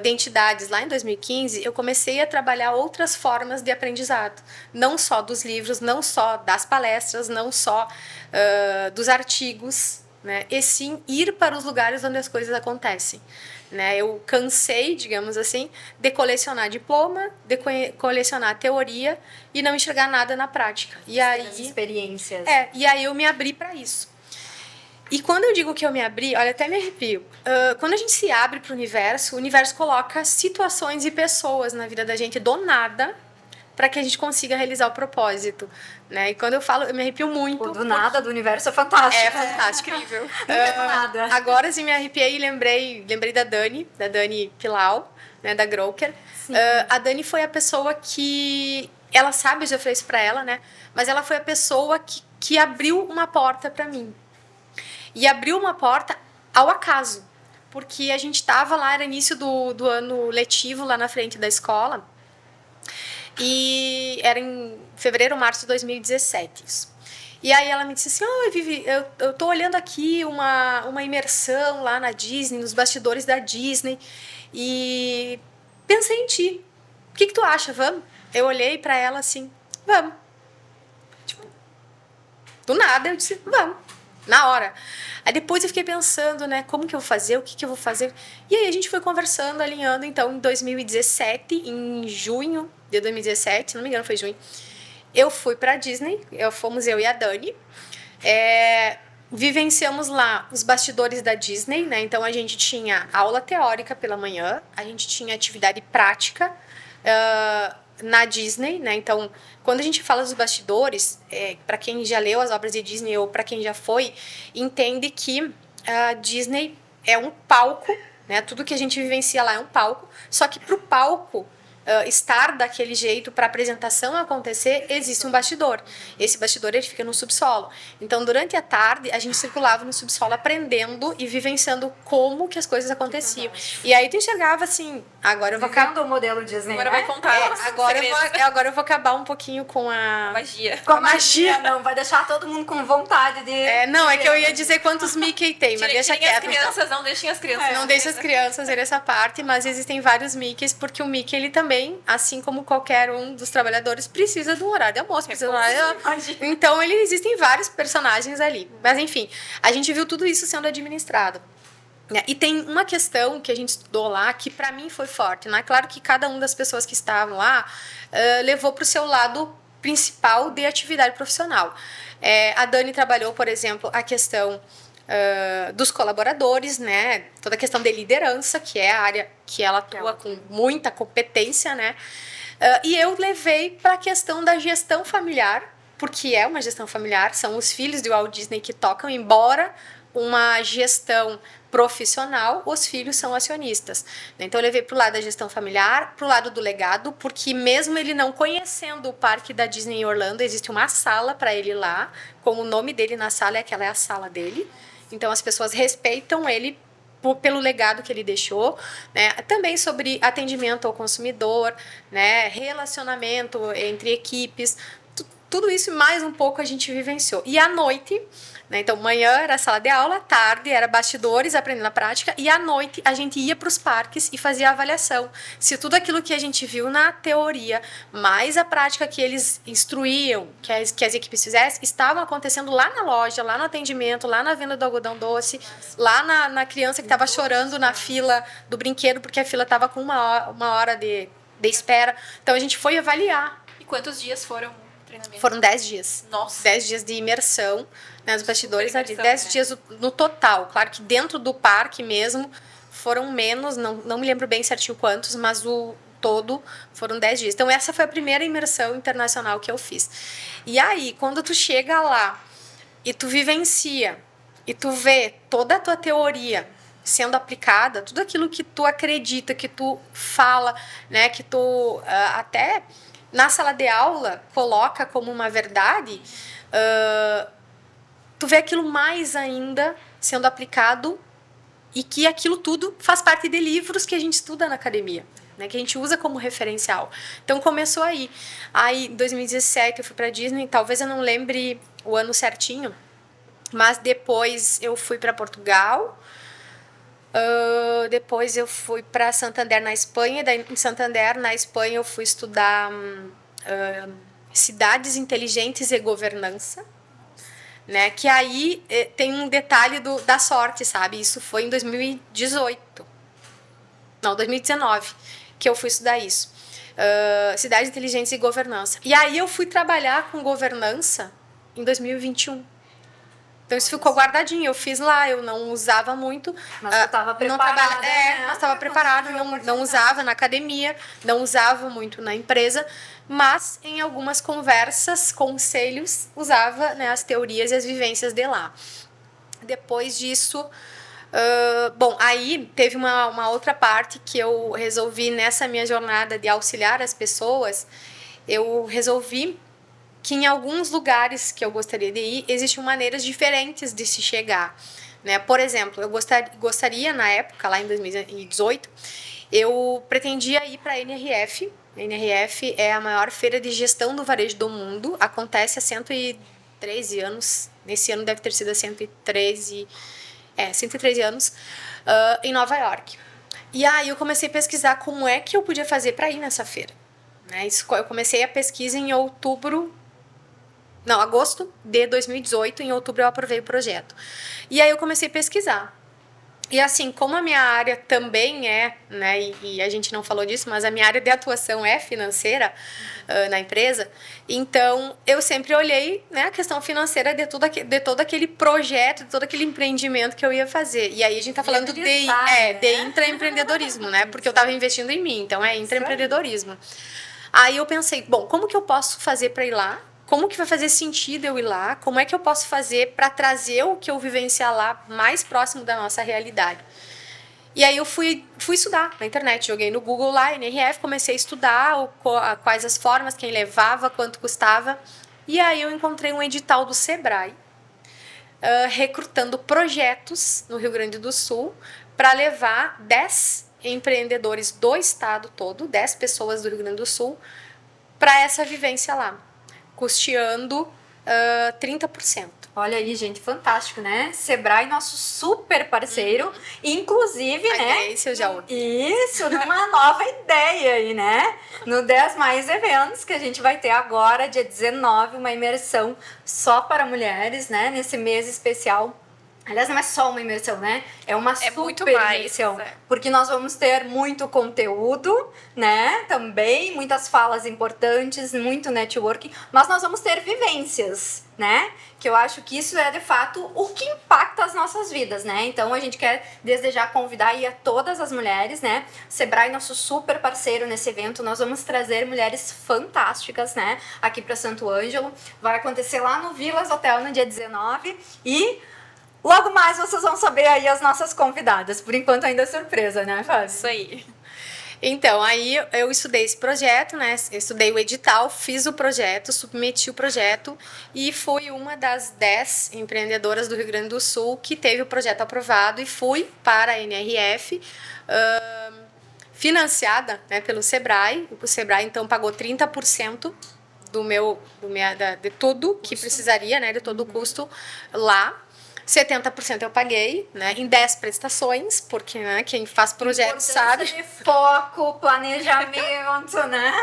de entidades lá em 2015, eu comecei a trabalhar outras formas de aprendizado. Não só dos livros, não só das palestras, não só dos artigos, né, e sim ir para os lugares onde as coisas acontecem. Né, eu cansei, digamos assim, de colecionar diploma, de colecionar teoria e não enxergar nada na prática. E aí, as experiências. E aí eu me abri para isso. E quando eu digo que eu me abri, olha, até me arrepio. Quando a gente se abre para o universo coloca situações e pessoas na vida da gente do nada para que a gente consiga realizar o propósito. Né? E quando eu falo, eu me arrepio muito. O do nada do universo é fantástico. É fantástico, incrível. Não nada. Agora sim me arrepiei e lembrei da Dani Pilau, né, da Groker. A Dani foi a pessoa que... Ela sabe, eu já falei isso pra ela, né? Mas ela foi a pessoa que abriu uma porta pra mim. E abriu uma porta ao acaso. Porque a gente estava lá, era início do ano letivo, lá na frente da escola. E era em fevereiro ou março de 2017 isso. E aí ela me disse assim, Vivi, eu tô olhando aqui uma imersão lá na Disney, nos bastidores da Disney, e pensei em ti. O que tu acha? Vamos? Eu olhei pra ela assim, vamos. Tipo, do nada eu disse, vamos. Na hora. Aí depois eu fiquei pensando, né, como que eu vou fazer, o que eu vou fazer. E aí a gente foi conversando, alinhando, então, em 2017, em junho de 2017, se não me engano foi junho, eu fui pra Disney, fomos eu e a Dani, vivenciamos lá os bastidores da Disney, né, então a gente tinha aula teórica pela manhã, a gente tinha atividade prática, na Disney, né? Então, quando a gente fala dos bastidores, para quem já leu as obras de Disney ou para quem já foi, entende que a Disney é um palco, né? Tudo que a gente vivencia lá é um palco, só que para o palco estar daquele jeito, para a apresentação acontecer, existe um bastidor. Esse bastidor ele fica no subsolo. Então, durante a tarde, a gente circulava no subsolo aprendendo e vivenciando como que as coisas aconteciam. E aí tu enxergava assim, agora eu vou acabar o modelo Disney. Agora vai contar. Agora eu vou acabar um pouquinho com a magia. Com a magia, não, vai deixar todo mundo com vontade de... Não, é que eu ia dizer quantos Mickey tem, mas deixa quieto. Não deixem as crianças. Não deixa as crianças ver essa parte, mas existem vários Mickeys, porque o Mickey, ele também, assim como qualquer um dos trabalhadores, precisa do horário de almoço, precisa do horário... Então, existem vários personagens ali. Mas, enfim, a gente viu tudo isso sendo administrado. E tem uma questão que a gente estudou lá que para mim foi forte, né? Claro que cada uma das pessoas que estavam lá levou para o seu lado principal de atividade profissional. A Dani trabalhou, por exemplo, a questão dos colaboradores, né? Toda a questão de liderança, que é a área que ela atua com muita competência, né? E eu levei para a questão da gestão familiar, porque é uma gestão familiar, são os filhos de Walt Disney que tocam, embora uma gestão profissional, os filhos são acionistas. Então, eu levei para o lado da gestão familiar, para o lado do legado, porque mesmo ele não conhecendo o parque da Disney em Orlando, existe uma sala para ele lá, com o nome dele na sala, aquela é a sala dele. Então, as pessoas respeitam ele pelo legado que ele deixou, né? Também sobre atendimento ao consumidor, né? Relacionamento entre equipes, tudo isso e mais um pouco a gente vivenciou. E à noite, né? Então, manhã era sala de aula, tarde era bastidores, aprendendo na prática, e à noite a gente ia para os parques e fazia a avaliação. Se tudo aquilo que a gente viu na teoria, mais a prática que eles instruíam, que as equipes fizessem, estavam acontecendo lá na loja, lá no atendimento, lá na venda do algodão doce, lá na criança que estava chorando na fila do brinquedo, porque a fila estava com uma hora de espera. Então, a gente foi avaliar. E quantos dias foram o treinamento? Foram 10 dias. Nossa. 10 dias de imersão, né, nos bastidores, Super imersão, 10 né? dias no total. Claro que dentro do parque mesmo foram menos, não me lembro bem certinho quantos, mas o todo foram 10 dias. Então, essa foi a primeira imersão internacional que eu fiz. E aí, quando tu chega lá e tu vivencia, e tu vê toda a tua teoria sendo aplicada, tudo aquilo que tu acredita, que tu fala, né, que tu até na sala de aula coloca como uma verdade, tu vê aquilo mais ainda sendo aplicado e que aquilo tudo faz parte de livros que a gente estuda na academia, né, que a gente usa como referencial. Então começou aí. Aí em 2017 eu fui para Disney, talvez eu não lembre o ano certinho, mas depois eu fui para Portugal. Depois eu fui para Santander, na Espanha. Daí, em Santander, na Espanha, eu fui estudar cidades inteligentes e governança, né? Que aí tem um detalhe da sorte, sabe? Isso foi em 2018. Não, 2019, que eu fui estudar isso. Cidades inteligentes e governança. E aí eu fui trabalhar com governança em 2021. Então, isso ficou guardadinho. Eu fiz lá, eu não usava muito. Mas tu estava preparada, né? Mas estava preparada, não usava na academia, não usava muito na empresa, mas em algumas conversas, conselhos, usava, né, as teorias e as vivências de lá. Depois disso, bom, aí teve uma outra parte que eu resolvi nessa minha jornada de auxiliar as pessoas, eu resolvi que em alguns lugares que eu gostaria de ir, existiam maneiras diferentes de se chegar, né? Por exemplo, eu gostaria na época, lá em 2018, eu pretendia ir para a NRF. A NRF é a maior feira de gestão do varejo do mundo, acontece há 113 anos, nesse ano deve ter sido há 113 anos, em Nova York. E aí eu comecei a pesquisar como é que eu podia fazer para ir nessa feira, né? Eu comecei a pesquisa em agosto de 2018, em outubro eu aprovei o projeto. E aí eu comecei a pesquisar. E assim, como a minha área também né, e a gente não falou disso, mas a minha área de atuação é financeira na empresa, então eu sempre olhei, né, a questão financeira de todo aquele projeto, de todo aquele empreendimento que eu ia fazer. E aí a gente tá falando de intraempreendedorismo, né, porque eu estava investindo em mim, então é intraempreendedorismo. Aí eu pensei, bom, como que eu posso fazer para ir lá? Como que vai fazer sentido eu ir lá? Como é que eu posso fazer para trazer o que eu vivenciar lá mais próximo da nossa realidade? E aí eu fui estudar na internet, joguei no Google lá, NRF, comecei a estudar quais as formas, quem levava, quanto custava. E aí eu encontrei um edital do Sebrae, recrutando projetos no Rio Grande do Sul para levar 10 empreendedores do estado todo, 10 pessoas do Rio Grande do Sul, para essa vivência lá, custeando 30%. Olha aí, gente, fantástico, né? Sebrae, nosso super parceiro, inclusive, né? Esse eu já ouvi. Isso, numa nova ideia aí, né? No 10 Mais Eventos, que a gente vai ter agora, dia 19, uma imersão só para mulheres, né? Nesse mês especial. Aliás, não é só uma imersão, né? É uma super muito mais, imersão. Porque nós vamos ter muito conteúdo, né? Também, muitas falas importantes, muito networking. Mas nós vamos ter vivências, né? Que eu acho que isso é, de fato, o que impacta as nossas vidas, né? Então, a gente quer, desde já, convidar aí a todas as mulheres, né? Sebrae, nosso super parceiro nesse evento. Nós vamos trazer mulheres fantásticas, né? Aqui para Santo Ângelo. Vai acontecer lá no Vilas Hotel no dia 19. E logo mais vocês vão saber aí as nossas convidadas. Por enquanto ainda é surpresa, né, Fábio? Isso aí. Então, aí eu estudei esse projeto, né? Eu estudei o edital, fiz o projeto, submeti o projeto e fui uma das 10 empreendedoras do Rio Grande do Sul que teve o projeto aprovado e fui para a NRF, financiada, né, pelo Sebrae. O Sebrae, então, pagou 30% de tudo que precisaria, né, de todo o custo lá. 70% eu paguei, né, em 10 prestações, porque, né, quem faz projeto sabe. De foco, planejamento, né?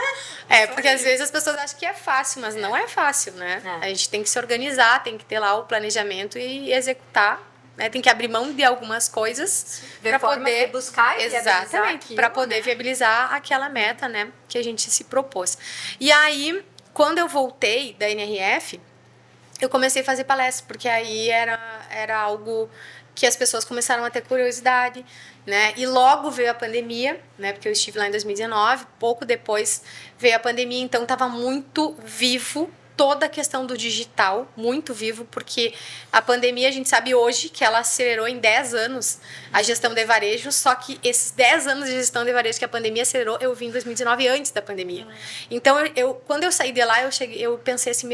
Porque às vezes as pessoas acham que é fácil, mas não é fácil, né? A gente tem que se organizar, tem que ter lá o planejamento e executar, né? Tem que abrir mão de algumas coisas para poder buscar e exatamente, para poder viabilizar aquela meta, né, que a gente se propôs. E aí, quando eu voltei da NRF, eu comecei a fazer palestra, porque aí era algo que as pessoas começaram a ter curiosidade, né? E logo veio a pandemia, né? Porque eu estive lá em 2019, pouco depois veio a pandemia, então estava muito vivo toda a questão do digital, muito vivo, porque a pandemia, a gente sabe hoje que ela acelerou em 10 anos a gestão de varejo, só que esses 10 anos de gestão de varejo que a pandemia acelerou, eu vim em 2019, antes da pandemia. Então, quando eu saí de lá, eu pensei assim,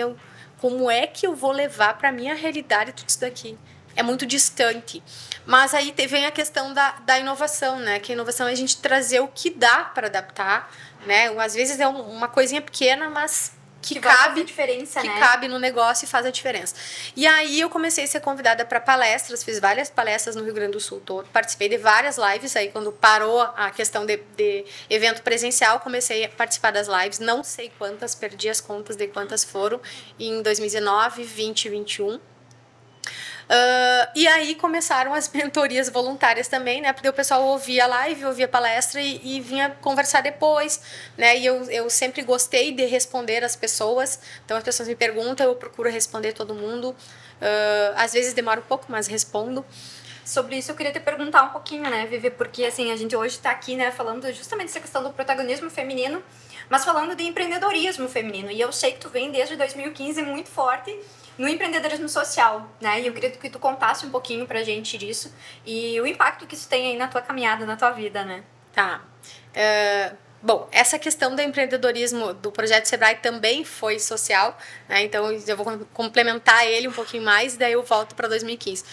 como é que eu vou levar para a minha realidade tudo isso daqui? É muito distante. Mas aí vem a questão da inovação, né? Que a inovação é a gente trazer o que dá para adaptar, né? Às vezes é uma coisinha pequena, mas que cabe, diferença, que né? cabe no negócio e faz a diferença. E aí eu comecei a ser convidada para palestras, fiz várias palestras no Rio Grande do Sul todo, participei de várias lives, aí quando parou a questão de evento presencial, comecei a participar das lives, não sei quantas, perdi as contas de quantas foram, em 2019, 20 e 21. E aí começaram as mentorias voluntárias também, né? Porque o pessoal ouvia a live, ouvia a palestra e vinha conversar depois, né? E eu sempre gostei de responder as pessoas. Então as pessoas me perguntam, eu procuro responder todo mundo. Às vezes demora um pouco, mas respondo. Sobre isso eu queria te perguntar um pouquinho, né, Vivi? Porque assim, a gente hoje está aqui, né, falando justamente dessa questão do protagonismo feminino, mas falando de empreendedorismo feminino. E eu sei que tu vem desde 2015 muito forte no empreendedorismo social, né? E eu queria que tu contasse um pouquinho pra gente disso e o impacto que isso tem aí na tua caminhada, na tua vida, né? Tá. Bom, essa questão do empreendedorismo do Projeto Sebrae também foi social, né? Então eu vou complementar ele um pouquinho mais, daí eu volto para 2015.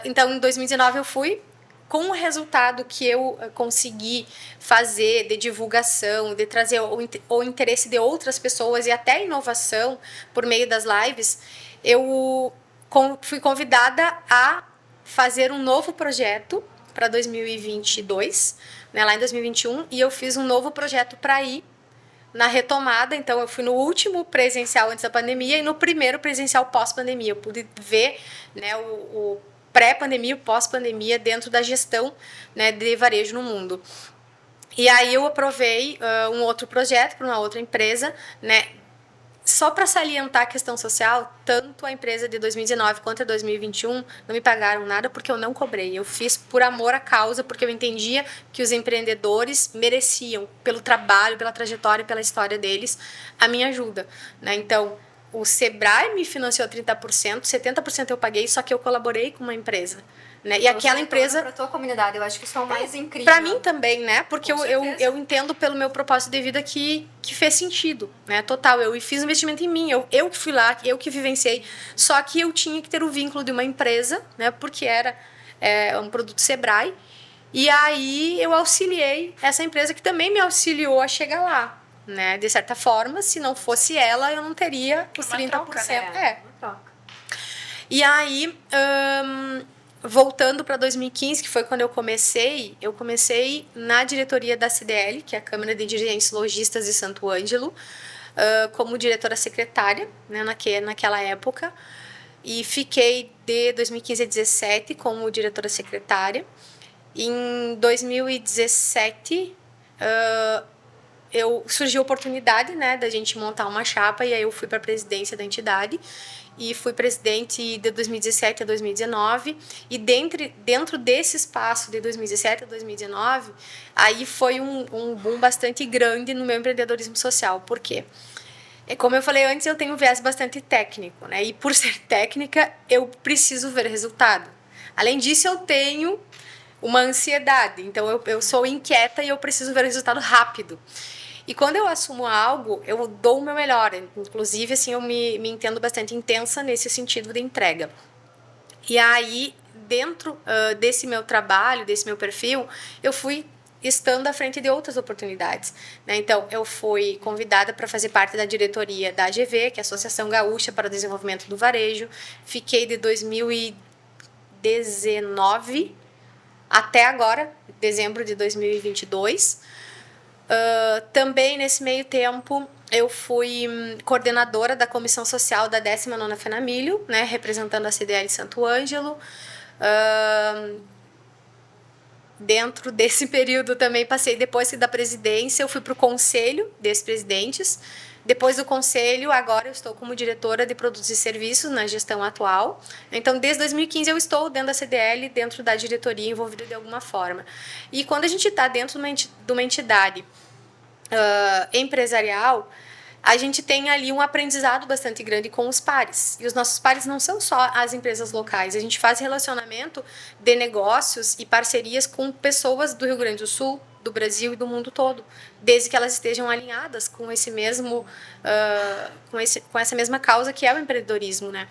Então, em 2019 eu fui, com o resultado que eu consegui fazer de divulgação, de trazer o interesse de outras pessoas e até inovação por meio das lives, eu fui convidada a fazer um novo projeto para 2022, né, lá em 2021, e eu fiz um novo projeto para ir na retomada. Então eu fui no último presencial antes da pandemia e no primeiro presencial pós-pandemia. Eu pude ver, né, o pré-pandemia e o pós-pandemia dentro da gestão, né, de varejo no mundo. E aí eu aprovei um outro projeto para uma outra empresa, né, só para salientar a questão social, tanto a empresa de 2019 quanto a 2021 não me pagaram nada porque eu não cobrei. Eu fiz por amor à causa, porque eu entendia que os empreendedores mereciam, pelo trabalho, pela trajetória, pela história deles, a minha ajuda, né? Então, o Sebrae me financiou 30%, 70% eu paguei, só que eu colaborei com uma empresa. Né? E aquela empresa... Para a tua comunidade, eu acho que isso é o mais incrível. Para mim também, né? Porque eu entendo pelo meu propósito de vida que fez sentido, né? Total. Eu fiz investimento em mim, eu que fui lá, eu que vivenciei. Só que eu tinha que ter o vínculo de uma empresa, né? Porque era um produto Sebrae. E aí eu auxiliei essa empresa que também me auxiliou a chegar lá, né? De certa forma, se não fosse ela, eu não teria os 30%. Troca, né? Uma troca. E aí... voltando para 2015, que foi quando eu comecei na diretoria da CDL, que é a Câmara de Dirigentes Lojistas de Santo Ângelo, como diretora secretária, né, naquela época, e fiquei de 2015 a 2017 como diretora secretária. Em 2017, surgiu a oportunidade, né, da gente montar uma chapa, e aí eu fui para a presidência da entidade, e fui presidente de 2017 a 2019, e dentro desse espaço de 2017 a 2019, aí foi um boom bastante grande no meu empreendedorismo social. Por quê? Como eu falei antes, eu tenho um viés bastante técnico, né? E por ser técnica, eu preciso ver resultado. Além disso, eu tenho uma ansiedade. Então, eu sou inquieta e eu preciso ver o resultado rápido. E quando eu assumo algo, eu dou o meu melhor. Inclusive, assim, eu me entendo bastante intensa nesse sentido de entrega. E aí, dentro desse meu trabalho, desse meu perfil, eu fui estando à frente de outras oportunidades, né? Então, eu fui convidada para fazer parte da diretoria da AGV, que é a Associação Gaúcha para o Desenvolvimento do Varejo. Fiquei de 2019 até agora, dezembro de 2022. Também, nesse meio tempo, eu fui coordenadora da Comissão Social da 19ª FENAMILHO, né, representando a CDL Santo Ângelo. Dentro desse período também passei, depois da presidência, eu fui para o conselho desses presidentes. Depois do conselho, agora eu estou como diretora de produtos e serviços na gestão atual. Então, desde 2015 eu estou dentro da CDL, dentro da diretoria, envolvida de alguma forma. E quando a gente está dentro de uma entidade empresarial, a gente tem ali um aprendizado bastante grande com os pares. E os nossos pares não são só as empresas locais. A gente faz relacionamento de negócios e parcerias com pessoas do Rio Grande do Sul, do Brasil e do mundo todo, desde que elas estejam alinhadas com esse mesmo, com essa mesma causa que é o empreendedorismo, né?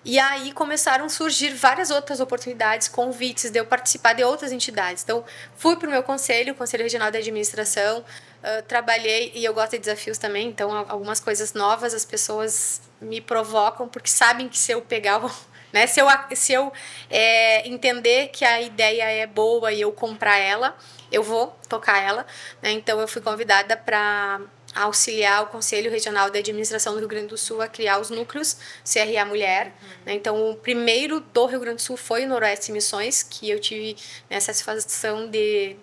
E aí começaram a surgir várias outras oportunidades, convites de eu participar de outras entidades. Então, fui para o meu conselho, o Conselho Regional de Administração, trabalhei, e eu gosto de desafios também, então algumas coisas novas as pessoas me provocam, porque sabem que se eu pegar, né, se eu entender que a ideia é boa e eu comprar ela, eu vou tocar ela, né? Então, eu fui convidada para auxiliar o Conselho Regional de Administração do Rio Grande do Sul a criar os núcleos CRA Mulher. Né? Então, o primeiro do Rio Grande do Sul foi o Noroeste Missões, que eu tive a satisfação de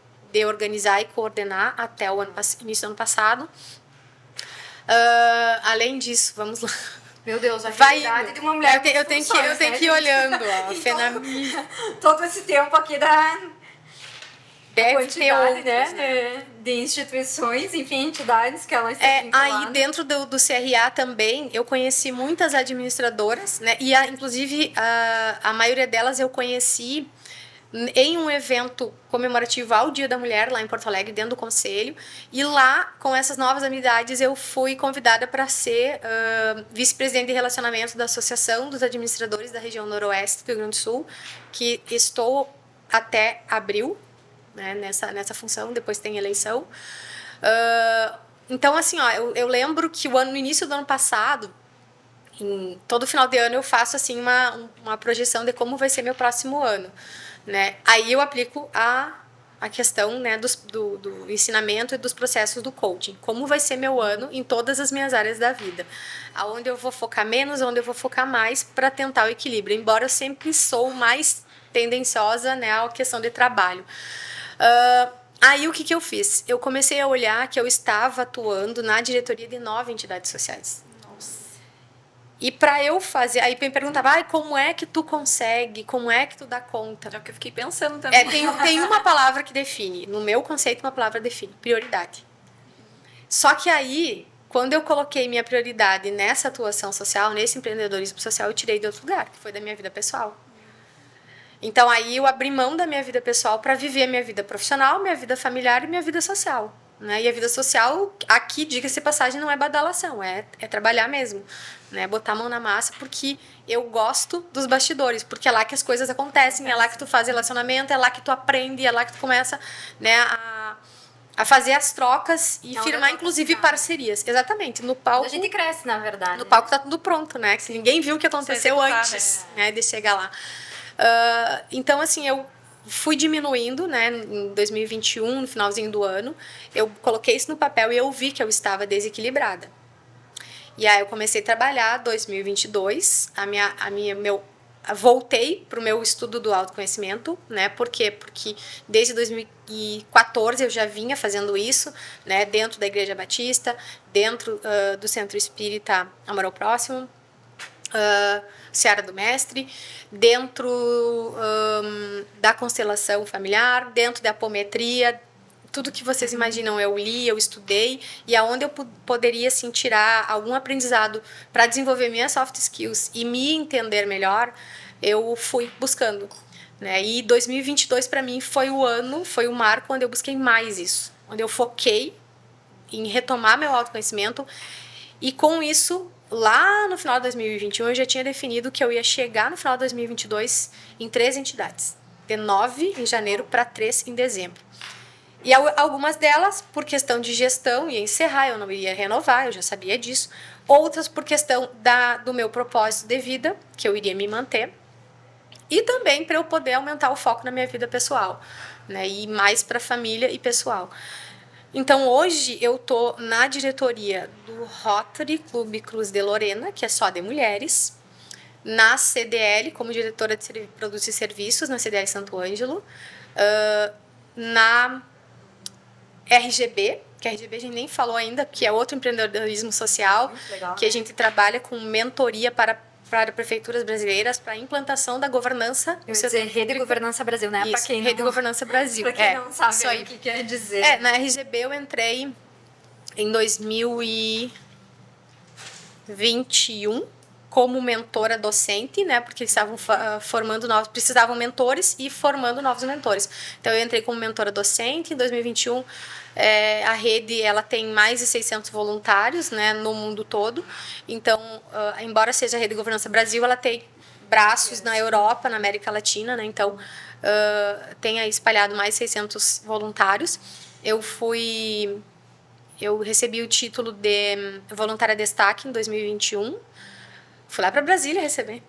organizar e coordenar até o início do ano passado. Além disso, vamos lá. Meu Deus, a realidade de uma mulher eu tenho que ir olhando. Ó, então, todo esse tempo aqui da quantidade, né, de instituições, enfim, entidades que elas estão aí dentro do CRA também, eu conheci muitas administradoras, né, e inclusive a maioria delas eu conheci em um evento comemorativo ao Dia da Mulher, lá em Porto Alegre, dentro do conselho. E lá, com essas novas amizades, eu fui convidada para ser vice-presidente de relacionamento da Associação dos Administradores da região noroeste do Rio Grande do Sul, que estou até abril, né, nessa função, depois tem eleição. Então, assim, ó, eu lembro que no início do ano passado, em todo final de ano, eu faço assim uma projeção de como vai ser meu próximo ano. Né? Aí eu aplico a questão, né, do ensinamento e dos processos do coaching. Como vai ser meu ano em todas as minhas áreas da vida. Aonde eu vou focar menos, aonde eu vou focar mais para tentar o equilíbrio. Embora eu sempre sou mais tendenciosa, né, à questão de trabalho. Aí o que eu fiz? Eu comecei a olhar que eu estava atuando na diretoria de 9 entidades sociais. E para eu fazer, aí me perguntava, como é que tu consegue, como é que tu dá conta? É o que eu fiquei pensando também. Tem uma palavra que define, no meu conceito uma palavra define, prioridade. Só que aí, quando eu coloquei minha prioridade nessa atuação social, nesse empreendedorismo social, eu tirei de outro lugar, que foi da minha vida pessoal. Então aí eu abri mão da minha vida pessoal para viver a minha vida profissional, minha vida familiar e minha vida social. Né? E a vida social, aqui, diga-se de passagem, não é badalação, é trabalhar mesmo. Né? Botar a mão na massa, porque eu gosto dos bastidores, porque é lá que as coisas acontecem, é lá que tu faz relacionamento, é lá que tu aprende, é lá que tu começa, né, a fazer as trocas e firmar, inclusive, parcerias. Exatamente, no palco... A gente cresce, na verdade. No palco tá tudo pronto, né? Que ninguém viu o que aconteceu antes, né, de chegar lá. Então, assim, eu fui diminuindo, né, em 2021, no finalzinho do ano, eu coloquei isso no papel e eu vi que eu estava desequilibrada. E aí eu comecei a trabalhar 2022, voltei para o meu estudo do autoconhecimento, né? Por quê? Porque desde 2014 eu já vinha fazendo isso, né? Dentro da Igreja Batista, dentro do Centro Espírita Amor ao Próximo, Seara do Mestre, dentro da constelação familiar, dentro da apometria, tudo que vocês imaginam eu li, eu estudei, e aonde eu poderia assim, tirar algum aprendizado para desenvolver minhas soft skills e me entender melhor, eu fui buscando. né? E 2022 para mim foi o marco onde eu busquei mais isso, onde eu foquei em retomar meu autoconhecimento e com isso, lá no final de 2021, eu já tinha definido que eu ia chegar no final de 2022 em 3 entidades, de 9 em janeiro para 3 em dezembro. E algumas delas, por questão de gestão, ia encerrar, eu não ia renovar, eu já sabia disso. Outras por questão do meu propósito de vida, que eu iria me manter. E também para eu poder aumentar o foco na minha vida pessoal, né? E mais para família e pessoal. Então, hoje, eu tô na diretoria do Rotary Clube Cruz de Lorena, que é só de mulheres. Na CDL, como diretora de produtos e serviços, na CDL Santo Ângelo. Na RGB, que a RGB a gente nem falou ainda, que é outro empreendedorismo social, que a gente trabalha com mentoria para prefeituras brasileiras para a implantação da governança. Eu ia dizer Rede Governança Brasil, né? Isso, Rede Governança Brasil. Para quem não sabe o que quer dizer. Na RGB eu entrei em 2021 como mentora docente, né? Porque eles estavam precisavam mentores e formando novos mentores. Então eu entrei como mentora docente em 2021. A rede ela tem mais de 600 voluntários, né, no mundo todo. Então, embora seja a Rede Governança Brasil, ela tem braços na Europa, na América Latina, né? Então, tem aí espalhado mais de 600 voluntários. Eu recebi o título de voluntária destaque em 2021. Fui lá para Brasília receber.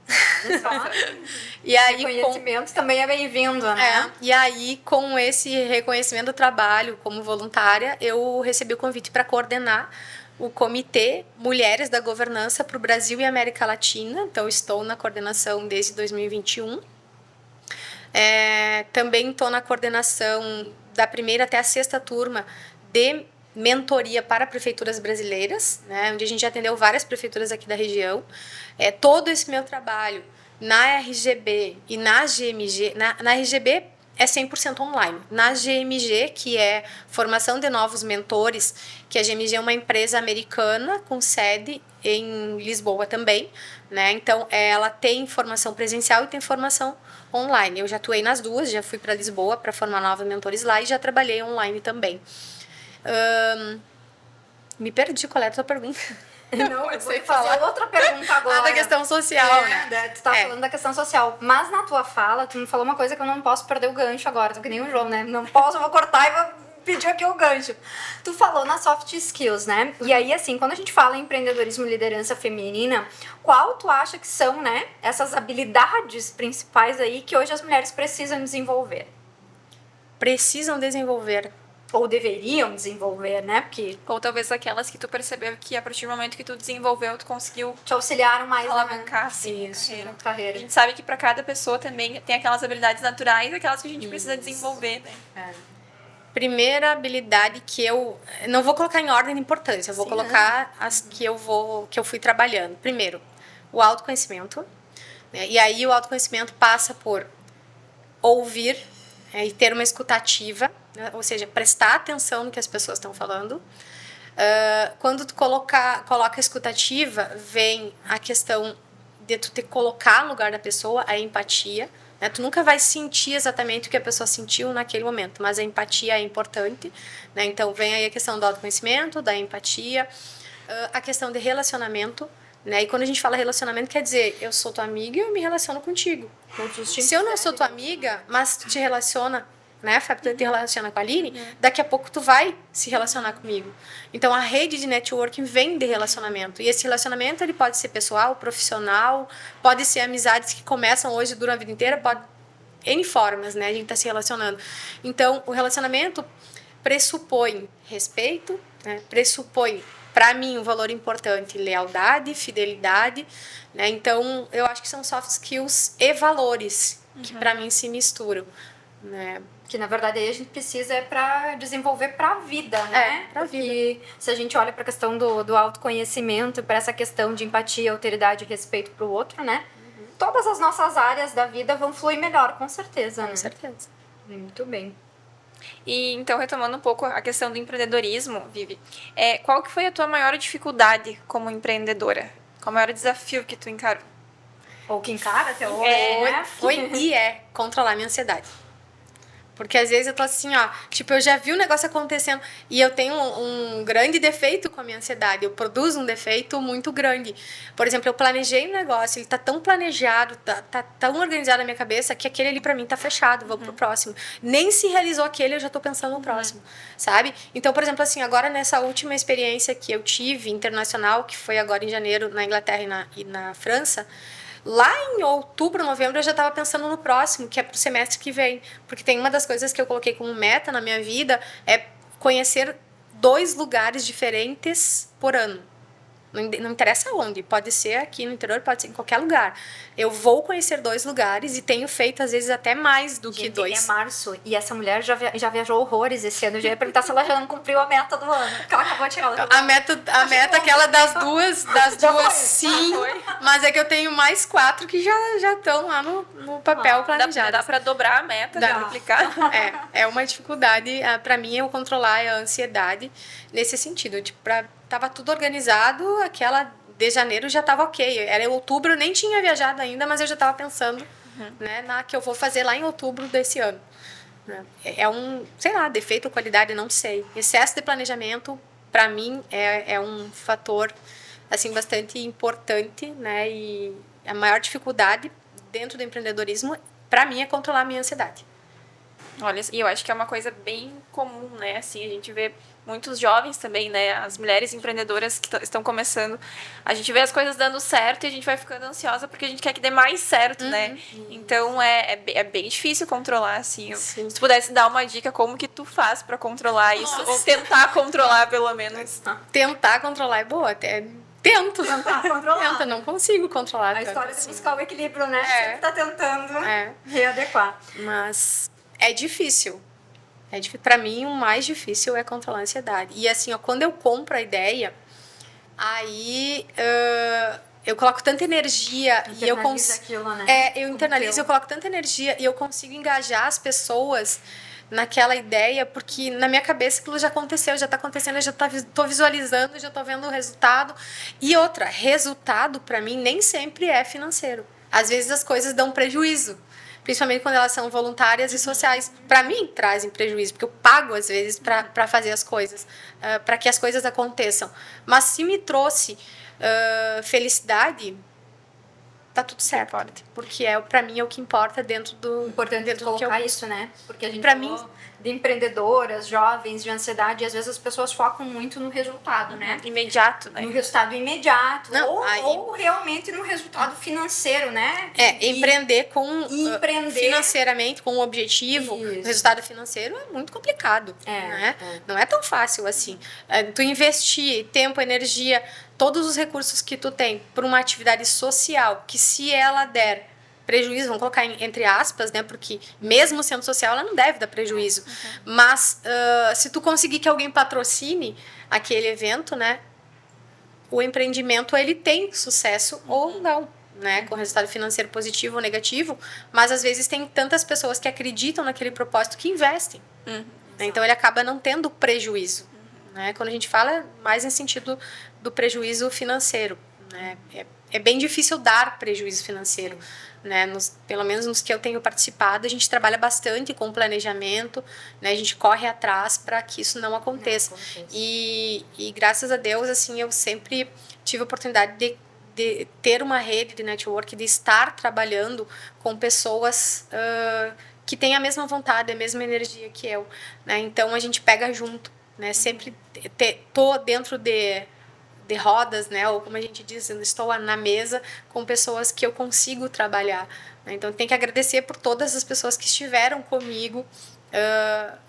E aí, reconhecimento também é bem-vindo, né? E aí, com esse reconhecimento do trabalho como voluntária, eu recebi o convite para coordenar o Comitê Mulheres da Governança para o Brasil e América Latina. Então, estou na coordenação desde 2021. Também estou na coordenação da primeira até a 6ª turma de mentoria para prefeituras brasileiras, né, onde a gente atendeu várias prefeituras aqui da região. Todo esse meu trabalho na RGB e na GMG, na RGB é 100% online. Na GMG, que é formação de novos mentores, que a GMG é uma empresa americana com sede em Lisboa também, né? Então, ela tem formação presencial e tem formação online. Eu já atuei nas duas, já fui para Lisboa para formar novos mentores lá e já trabalhei online também. Me perdi, qual é a tua pergunta? Não, eu vou fazer outra pergunta agora. Da questão social, né? Tu tá falando da questão social. Mas na tua fala, tu me falou uma coisa que eu não posso perder o gancho agora. Tô que nem o João, né? Não posso, eu vou cortar e vou pedir aqui o gancho. Tu falou nas soft skills, né? E aí, assim, quando a gente fala em empreendedorismo e liderança feminina, qual tu acha que são, né, essas habilidades principais aí que hoje as mulheres precisam desenvolver? Precisam desenvolver. Ou deveriam desenvolver, né? Porque... Ou talvez aquelas que tu percebeu que a partir do momento que tu desenvolveu, tu conseguiu te auxiliaram mais alavancar, assim, a carreira. A gente sabe que para cada pessoa também tem aquelas habilidades naturais e aquelas que a gente precisa desenvolver, né? Primeira habilidade que eu não vou colocar em ordem de importância, eu vou colocar as que eu fui trabalhando. Primeiro, o autoconhecimento, né? E aí o autoconhecimento passa por ouvir e ter uma escutativa, né? Ou seja, prestar atenção no que as pessoas estão falando. Quando tu coloca a escutativa, vem a questão de tu te colocar no lugar da pessoa, a empatia, né? Tu nunca vai sentir exatamente o que a pessoa sentiu naquele momento, mas a empatia é importante, né? Então vem aí a questão do autoconhecimento, da empatia, a questão de relacionamento, né? E quando a gente fala relacionamento, quer dizer, eu sou tua amiga e eu me relaciono contigo. Se eu não sou tua amiga, mas tu te relaciona, né, Fábio, tu te relaciona com a Aline, daqui a pouco tu vai se relacionar comigo. Então, a rede de networking vem de relacionamento. E esse relacionamento, ele pode ser pessoal, profissional, pode ser amizades que começam hoje e duram a vida inteira, pode... N formas, né, a gente tá se relacionando. Então, o relacionamento pressupõe respeito, né, pressupõe, para mim, um valor importante, lealdade, fidelidade, né? Então, eu acho que são soft skills e valores que, para mim, se misturam, né? Que, na verdade, aí a gente precisa para desenvolver para a vida, né? Pra vida. Porque se a gente olha para a questão do autoconhecimento, para essa questão de empatia, alteridade e respeito para o outro, né? Todas as nossas áreas da vida vão fluir melhor, com certeza, né? Com certeza. Muito bem. E então, retomando um pouco a questão do empreendedorismo, Vivi, qual que foi a tua maior dificuldade como empreendedora? Qual o maior desafio que tu encarou? Ou que encara até hoje, né? Foi e é controlar minha ansiedade. Porque às vezes eu tô assim, ó, tipo, eu já vi o negócio acontecendo e eu tenho um grande defeito com a minha ansiedade. Eu produzo um defeito muito grande. Por exemplo, eu planejei um negócio, ele tá tão planejado, tá tão organizado na minha cabeça que aquele ali pra mim tá fechado, vou pro próximo. Nem se realizou aquele, eu já tô pensando no próximo, sabe? Então, por exemplo, assim, agora nessa última experiência que eu tive internacional, que foi agora em janeiro na Inglaterra e na França, lá em outubro, novembro, eu já estava pensando no próximo, que é pro semestre que vem. Porque tem uma das coisas que eu coloquei como meta na minha vida é conhecer 2 lugares diferentes por ano. Não interessa onde, pode ser aqui no interior, pode ser em qualquer lugar. Eu vou conhecer 2 lugares e tenho feito, às vezes, até mais do que 2. É março, e essa mulher já viajou horrores esse ano. Eu já ia perguntar se ela já não cumpriu a meta do ano, porque ela acabou de tirar A meta aquela das duas sim, foi. mas é que eu tenho mais 4 que já estão lá no papel planejado. Dá pra dobrar a meta, Dá. duplicar. É uma dificuldade para mim eu controlar a ansiedade nesse sentido. Tipo, tava tudo organizado, aquela de janeiro já tava ok. Era em outubro, eu nem tinha viajado ainda, mas eu já tava pensando né, na que eu vou fazer lá em outubro desse ano. É um, sei lá, defeito ou qualidade, não sei. Excesso de planejamento, para mim, é um fator assim, bastante importante, né? E a maior dificuldade dentro do empreendedorismo, para mim, é controlar a minha ansiedade. Olha, e eu acho que é uma coisa bem comum, né? Assim, a gente vê muitos jovens também, né? As mulheres empreendedoras que estão começando. A gente vê as coisas dando certo e a gente vai ficando ansiosa porque a gente quer que dê mais certo, né? Então, é bem difícil controlar, assim. Sim. Se tu pudesse dar uma dica, como que tu faz pra controlar isso? Ou tentar controlar, pelo menos. Tentar controlar é boa, até... Tento. Tentar controlar. Tento, não consigo controlar. A história de buscar o equilíbrio, né? É. Sempre tá tentando É. readequar. Mas é difícil. Para mim, o mais difícil é controlar a ansiedade. E assim, ó, quando eu compro a ideia, aí eu coloco tanta energia e eu Internaliza aquilo, né? eu internalizo, eu coloco tanta energia e eu consigo engajar as pessoas naquela ideia, porque na minha cabeça aquilo já aconteceu, já tá acontecendo, eu já tô visualizando, já tô vendo o resultado. E outra, resultado para mim nem sempre é financeiro. Às vezes as coisas dão prejuízo, principalmente quando elas são voluntárias e sociais. Para mim trazem prejuízo, porque eu pago às vezes para fazer as coisas, para que as coisas aconteçam. Mas se me trouxe felicidade, tá tudo certo. Porque para mim é o que importa dentro do Importante dentro do que eu colocar isso, né? Porque a gente Pra falou de empreendedoras, jovens, de ansiedade, e às vezes as pessoas focam muito no resultado, né? Imediato, né? No resultado imediato. Não, ou realmente no resultado financeiro, né? Empreender empreender financeiramente, com um objetivo, Isso. resultado financeiro é muito complicado. Né? Não é tão fácil assim. Tu investir tempo, energia, todos os recursos que tu tem por uma atividade social, que se ela der prejuízo, vamos colocar entre aspas, né? Porque mesmo sendo social, ela não deve dar prejuízo. Mas se tu conseguir que alguém patrocine aquele evento, né? O empreendimento, ele tem sucesso ou não, né? Com resultado financeiro positivo ou negativo, mas às vezes tem tantas pessoas que acreditam naquele propósito que investem. Então ele acaba não tendo prejuízo. Né? Quando a gente fala mais em sentido do prejuízo financeiro, né? É bem difícil dar prejuízo financeiro. Né? Pelo menos nos que eu tenho participado, a gente trabalha bastante com planejamento, né? A gente corre atrás para que isso não aconteça. E graças a Deus, assim, eu sempre tive a oportunidade de ter uma rede de network, de estar trabalhando com pessoas que têm a mesma vontade, a mesma energia que eu. Né? Então, a gente pega junto. Né? Sempre tô dentro de rodas, né? Ou como a gente diz, eu estou na mesa com pessoas que eu consigo trabalhar. Né? Então, tem que agradecer por todas as pessoas que estiveram comigo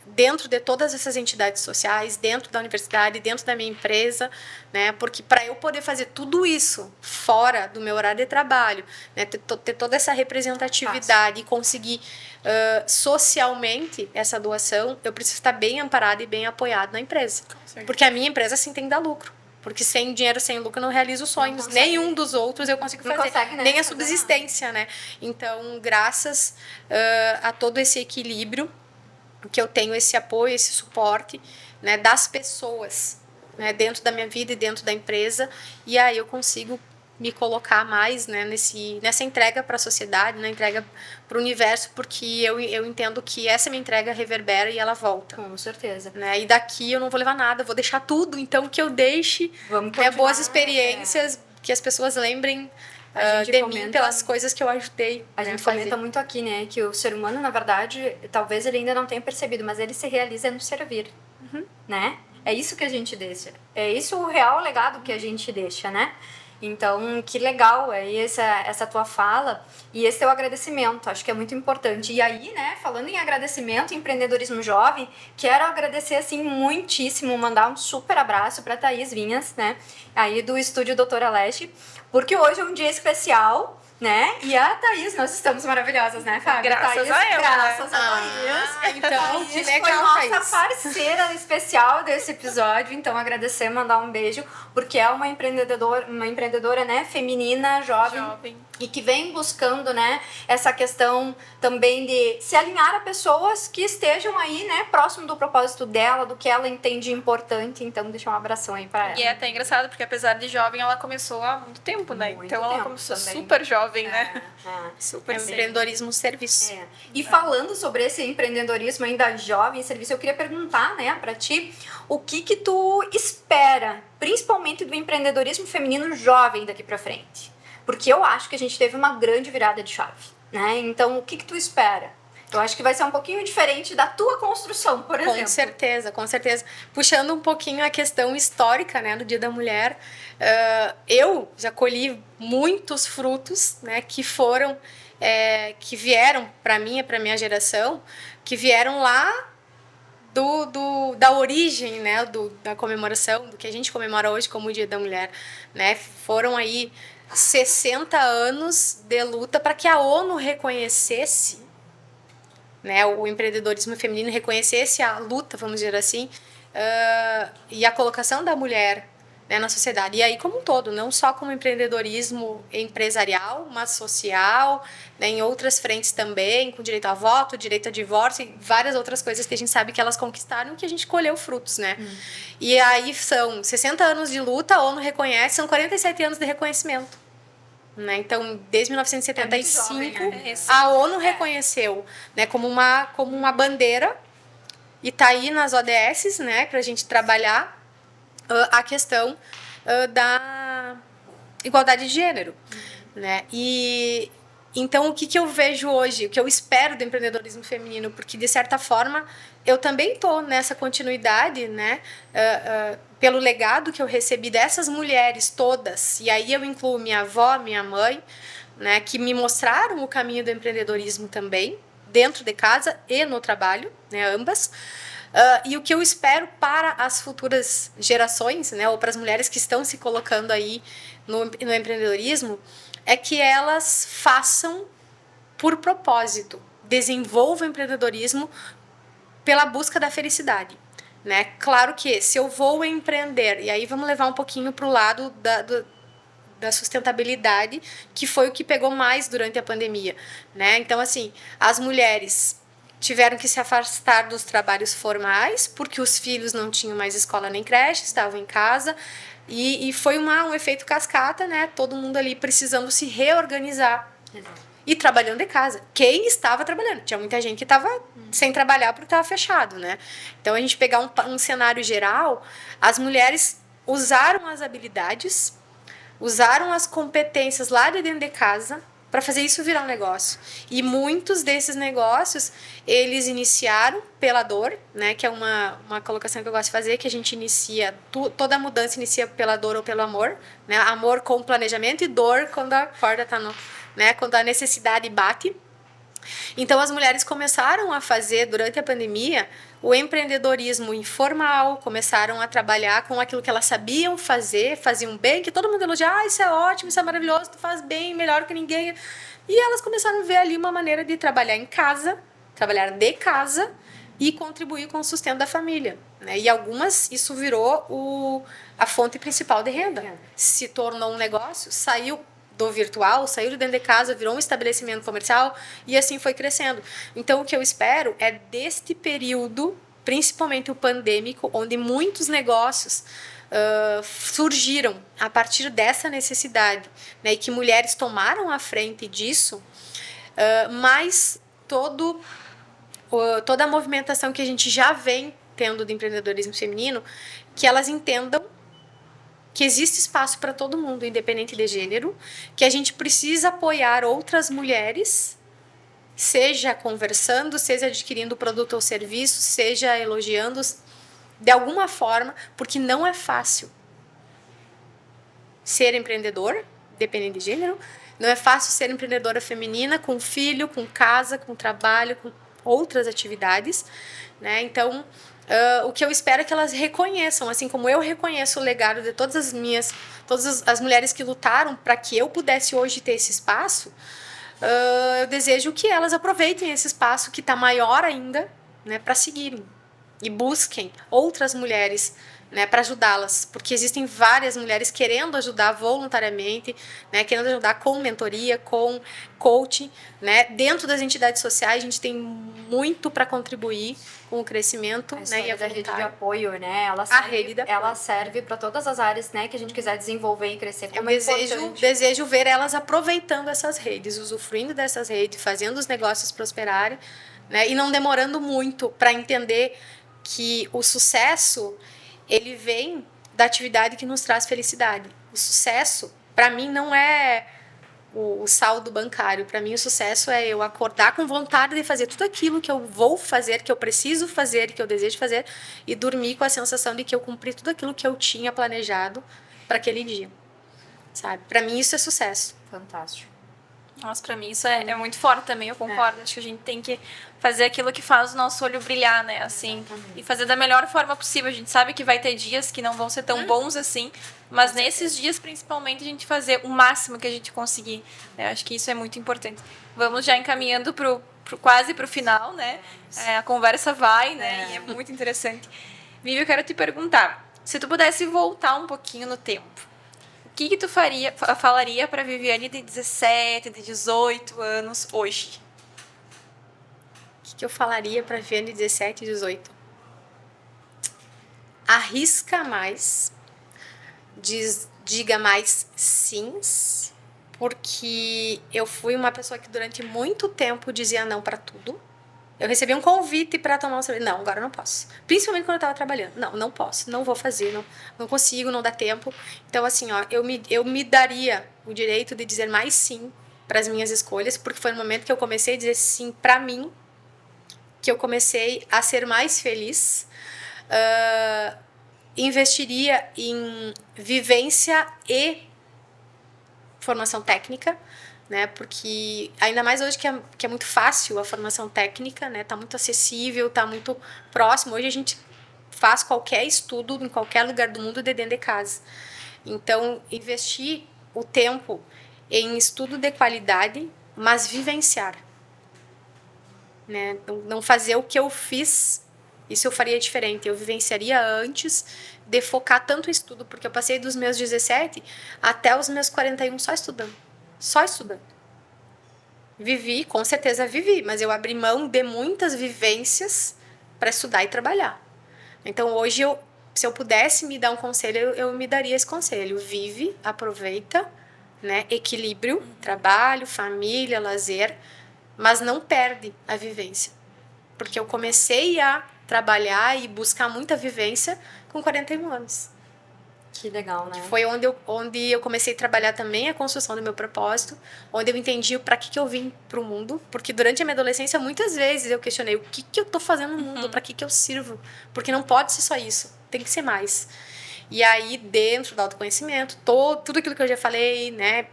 dentro de todas essas entidades sociais, dentro da universidade, dentro da minha empresa, né? Porque para eu poder fazer tudo isso fora do meu horário de trabalho, né? ter toda essa representatividade e conseguir socialmente essa doação, eu preciso estar bem amparada e bem apoiada na empresa. Porque a minha empresa, sim, tem que dar lucro. Porque sem dinheiro, sem lucro, eu não realizo sonhos. Nenhum dos outros eu consigo fazer. Consegue, né? Nem a subsistência, né? Então, graças a todo esse equilíbrio, que eu tenho esse apoio, esse suporte, né, das pessoas, né, dentro da minha vida e dentro da empresa, e aí eu consigo me colocar mais, né, nessa entrega para a sociedade, na entrega para o universo, porque eu entendo que essa minha entrega reverbera e ela volta. Com certeza. Né? E daqui eu não vou levar nada, vou deixar tudo, então que eu deixe boas experiências, que as pessoas lembrem de mim pelas coisas que eu ajudei. A gente comenta muito aqui, né, que o ser humano, na verdade, talvez ele ainda não tenha percebido, mas ele se realiza no servir, né? É isso que a gente deixa. É isso o real legado que a gente deixa, né? Então, que legal aí essa tua fala e esse teu agradecimento, acho que é muito importante. E aí, né, falando em agradecimento, empreendedorismo jovem, quero agradecer, assim, muitíssimo, mandar um super abraço para Thaís Vinhas, né, aí do Estúdio Doutora Leste, porque hoje é um dia especial, né? E a Thaís, nós estamos maravilhosas, né, Fábio? Graças Thaís, a ela, graças né? a Thaís. Então, Thaís que foi legal, nossa Thaís. parceira especial desse episódio, então agradecer, mandar um beijo, porque é uma empreendedora, né, feminina, jovem. E que vem buscando, né, essa questão também de se alinhar a pessoas que estejam aí, né, próximo do propósito dela, do que ela entende importante. Então, deixa um abração aí pra ela. E é até engraçado, porque apesar de jovem, ela começou há muito tempo, né? Muito Então ela tempo começou também. super jovem, né? Super Empreendedorismo serviço. E falando sobre esse empreendedorismo ainda jovem, serviço, eu queria perguntar, né, pra ti, o que tu espera, principalmente do empreendedorismo feminino jovem daqui pra frente? Porque eu acho que a gente teve uma grande virada de chave, né? Então, o que tu espera? Eu acho que vai ser um pouquinho diferente da tua construção, por exemplo. Com certeza. Puxando um pouquinho a questão histórica, né, do Dia da Mulher, eu já colhi muitos frutos, né, que vieram para minha geração, que vieram lá da origem, né, da comemoração, do que a gente comemora hoje como o Dia da Mulher, né? Foram aí 60 anos de luta para que a ONU reconhecesse, né, o empreendedorismo feminino, reconhecesse a luta, vamos dizer assim, e a colocação da mulher, né, na sociedade. E aí, como um todo, não só como empreendedorismo empresarial, mas social, né, em outras frentes também, com direito a voto, direito a divórcio e várias outras coisas que a gente sabe que elas conquistaram e que a gente colheu frutos, né? E aí são 60 anos de luta, a ONU reconhece, são 47 anos de reconhecimento. Né? Então, desde 1975, jovem, né? a ONU reconheceu, né, como uma bandeira e tá aí nas ODS, né, para a gente trabalhar a questão da igualdade de gênero, né? E então o que eu vejo hoje, o que eu espero do empreendedorismo feminino, porque de certa forma eu também estou nessa continuidade, né? Pelo legado que eu recebi dessas mulheres todas, e aí eu incluo minha avó, minha mãe, né, que me mostraram o caminho do empreendedorismo também, dentro de casa e no trabalho, né, ambas. E o que eu espero para as futuras gerações, né, ou para as mulheres que estão se colocando aí no empreendedorismo, é que elas façam por propósito, desenvolvam o empreendedorismo pela busca da felicidade. Né? Claro que se eu vou empreender, e aí vamos levar um pouquinho para o lado da sustentabilidade, que foi o que pegou mais durante a pandemia. Né? Então, assim, as mulheres tiveram que se afastar dos trabalhos formais, porque os filhos não tinham mais escola nem creche, estavam em casa, e foi um efeito cascata, né? Todo mundo ali precisando se reorganizar. Exato. E trabalhando de casa. Quem estava trabalhando? Tinha muita gente que estava sem trabalhar porque estava fechado, né? Então, a gente pegar um cenário geral, as mulheres usaram as habilidades, usaram as competências lá de dentro de casa para fazer isso virar um negócio. E muitos desses negócios, eles iniciaram pela dor, né? Que é uma colocação que eu gosto de fazer, que a gente inicia, toda mudança inicia pela dor ou pelo amor, né? Amor com planejamento e dor quando a corda está né, quando a necessidade bate. Então, as mulheres começaram a fazer, durante a pandemia, o empreendedorismo informal, começaram a trabalhar com aquilo que elas sabiam fazer, faziam bem, que todo mundo elogia, isso é ótimo, isso é maravilhoso, tu faz bem, melhor que ninguém. E elas começaram a ver ali uma maneira de trabalhar em casa, trabalhar de casa e contribuir com o sustento da família. Né? E algumas, isso virou a fonte principal de renda. Se tornou um negócio, saiu do virtual, saiu de dentro de casa, virou um estabelecimento comercial e assim foi crescendo. Então, o que eu espero é deste período, principalmente o pandêmico, onde muitos negócios surgiram a partir dessa necessidade, né, e que mulheres tomaram a frente disso, mas toda a movimentação que a gente já vem tendo de empreendedorismo feminino, que elas entendam que existe espaço para todo mundo, independente de gênero, que a gente precisa apoiar outras mulheres, seja conversando, seja adquirindo produto ou serviço, seja elogiando, de alguma forma, porque não é fácil ser empreendedor, dependendo de gênero, não é fácil ser empreendedora feminina, com filho, com casa, com trabalho, com outras atividades, né? Então, o que eu espero é que elas reconheçam, assim como eu reconheço o legado de todas as mulheres que lutaram para que eu pudesse hoje ter esse espaço, eu desejo que elas aproveitem esse espaço que está maior ainda, né, para seguirem e busquem outras mulheres, né, para ajudá-las, porque existem várias mulheres querendo ajudar voluntariamente, né, querendo ajudar com mentoria, com coaching, né, dentro das entidades sociais a gente tem muito para contribuir com o crescimento, né, e a da rede de apoio, né, ela serve para todas as áreas, né, que a gente quiser desenvolver e crescer. Como eu desejo ver elas aproveitando essas redes, usufruindo dessas redes, fazendo os negócios prosperarem, né, e não demorando muito para entender que o sucesso ele vem da atividade que nos traz felicidade. O sucesso, para mim, não é o saldo bancário. Para mim, o sucesso é eu acordar com vontade de fazer tudo aquilo que eu vou fazer, que eu preciso fazer, que eu desejo fazer, e dormir com a sensação de que eu cumpri tudo aquilo que eu tinha planejado para aquele dia. Sabe? Para mim, isso é sucesso. Fantástico. Nossa, pra mim isso é muito forte também, eu concordo. Acho que a gente tem que fazer aquilo que faz o nosso olho brilhar, né? Assim, e fazer da melhor forma possível. A gente sabe que vai ter dias que não vão ser tão bons assim, mas nesses dias, principalmente, a gente fazer o máximo que a gente conseguir. Né? Acho que isso é muito importante. Vamos já encaminhando quase pro final, né? A conversa vai, né? E é muito interessante. Vivi, eu quero te perguntar, se tu pudesse voltar um pouquinho no tempo, o que tu falaria para Viviane de 17, de 18 anos hoje? O que eu falaria para Viviane de 17 e 18? Arrisca mais, diga mais sims, porque eu fui uma pessoa que durante muito tempo dizia não para tudo. Eu recebi um convite para tomar um sorvete. Não, agora eu não posso. Principalmente quando eu estava trabalhando. Não posso, não vou fazer, não consigo, não dá tempo. Então, assim, ó, eu me daria o direito de dizer mais sim para as minhas escolhas, porque foi no momento que eu comecei a dizer sim para mim, que eu comecei a ser mais feliz. Investiria em vivência e formação técnica, né? Porque ainda mais hoje que é muito fácil a formação técnica, né? Tá muito acessível, tá muito próximo. Hoje a gente faz qualquer estudo em qualquer lugar do mundo de dentro de casa. Então, investir o tempo em estudo de qualidade, mas vivenciar, né? Não fazer o que eu fiz, isso eu faria diferente. Eu vivenciaria antes de focar tanto em estudo, porque eu passei dos meus 17 até os meus 41 só estudando. Só estudando. Vivi, com certeza vivi, mas eu abri mão de muitas vivências para estudar e trabalhar. Então hoje, se eu pudesse me dar um conselho, eu me daria esse conselho. Vive, aproveita, né? Equilíbrio, trabalho, família, lazer, mas não perde a vivência. Porque eu comecei a trabalhar e buscar muita vivência com 41 anos. Que legal, né? Foi onde eu comecei a trabalhar também a construção do meu propósito, onde eu entendi para que eu vim para o mundo, porque durante a minha adolescência muitas vezes eu questionei o que eu tô fazendo no mundo, para que eu sirvo, porque não pode ser só isso, tem que ser mais. E aí dentro do autoconhecimento, tudo aquilo que eu já falei, né,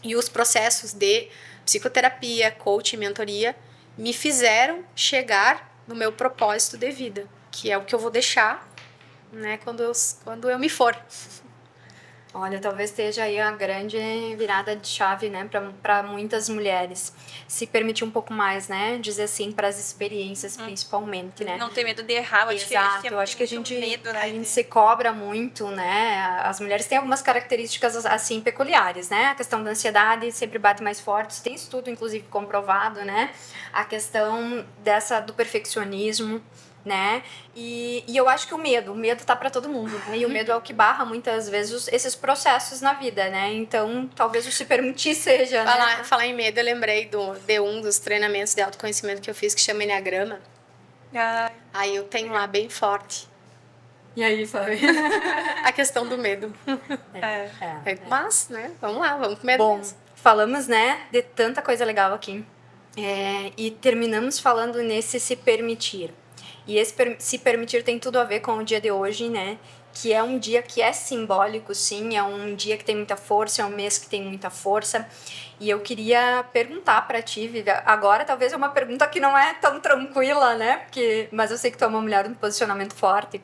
e os processos de psicoterapia, coaching, mentoria, me fizeram chegar no meu propósito de vida, que é o que eu vou deixar, né, quando eu me for. Olha, talvez esteja aí a grande virada de chave, né, para muitas mulheres. Se permitir um pouco mais, né, dizer sim para as experiências, principalmente, né. Não ter medo de errar, Exato, eu acho que a gente medo, né, a gente se cobra muito, né, as mulheres têm algumas características, assim, peculiares, né, a questão da ansiedade sempre bate mais forte, tem estudo, inclusive, comprovado, né, a questão do perfeccionismo, né? E eu acho que o medo tá para todo mundo, né? E o medo é o que barra muitas vezes esses processos na vida, né? Então, talvez o se permitir seja, né? Falar em medo, eu lembrei de um dos treinamentos de autoconhecimento que eu fiz, que chama Enneagrama. Aí eu tenho lá bem forte E aí, sabe? a questão do medo. Mas, né, vamos lá, vamos com medo. Bom, mesmo. falamos, né, de tanta coisa legal aqui. E terminamos falando nesse se permitir. E esse se permitir tem tudo a ver com o dia de hoje, né? Que é um dia que é simbólico, sim, é um dia que tem muita força, é um mês que tem muita força. E eu queria perguntar para ti, Vivian, agora talvez é uma pergunta que não é tão tranquila, né? Mas eu sei que tu é uma mulher de um posicionamento forte.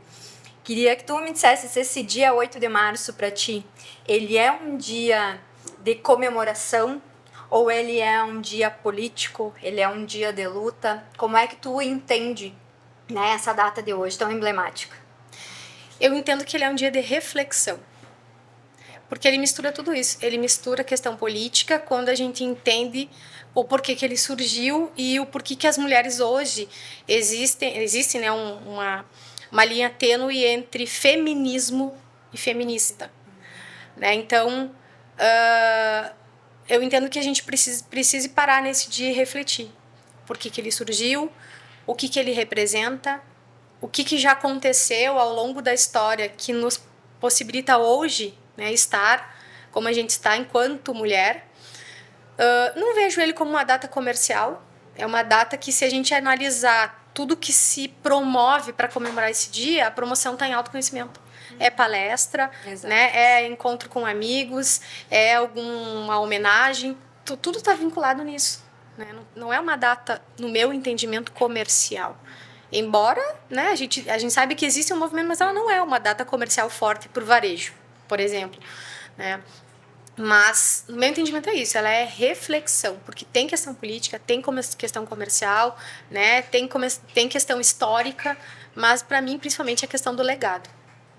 Queria que tu me dissesse se esse dia 8 de março para ti, ele é um dia de comemoração ou ele é um dia político, ele é um dia de luta? Como é que tu entende, né, essa data de hoje tão emblemática? Eu entendo que ele é um dia de reflexão. Porque ele mistura tudo isso. Ele mistura a questão política, quando a gente entende o porquê que ele surgiu e o porquê que as mulheres hoje existe, né, uma linha tênue entre feminismo e feminista. Né? Então, eu entendo que a gente precise parar nesse dia e refletir. Por que ele surgiu, o que ele representa, o que já aconteceu ao longo da história que nos possibilita hoje, né, estar como a gente está enquanto mulher. Não vejo ele como uma data comercial. É uma data que, se a gente analisar tudo que se promove para comemorar esse dia, a promoção está em autoconhecimento. É palestra, né, é encontro com amigos, é alguma homenagem, tudo está vinculado nisso. Né? Não é uma data, no meu entendimento, comercial. Embora, né, a gente sabe que existe um movimento, mas ela não é uma data comercial forte para o varejo, por exemplo. Né? Mas, no meu entendimento, é isso. Ela é reflexão, porque tem questão política, tem questão comercial, né? Tem questão histórica, mas, para mim, principalmente, a questão do legado.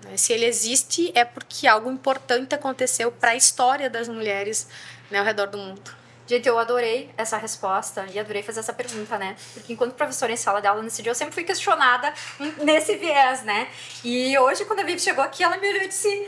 Né? Se ele existe, é porque algo importante aconteceu para a história das mulheres, né, ao redor do mundo. Gente, eu adorei essa resposta e adorei fazer essa pergunta, né? Porque enquanto professora em sala de aula nesse dia, eu sempre fui questionada nesse viés, né? E hoje, quando a Vivi chegou aqui, ela me olhou e disse,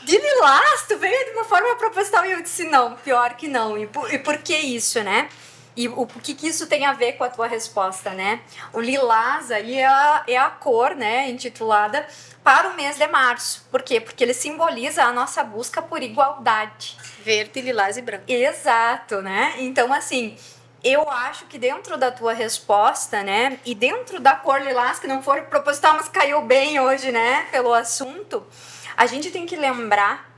de lilás, tu veio de uma forma proposital. E eu disse, não, pior que não. E por que isso, né? E o que isso tem a ver com a tua resposta, né? O lilás aí é a cor, né, intitulada para o mês de março. Por quê? Porque ele simboliza a nossa busca por igualdade. Verde, lilás e branco. Exato, né? Então, assim, eu acho que dentro da tua resposta, né, e dentro da cor lilás, que não foi proposital, mas caiu bem hoje, né, pelo assunto, a gente tem que lembrar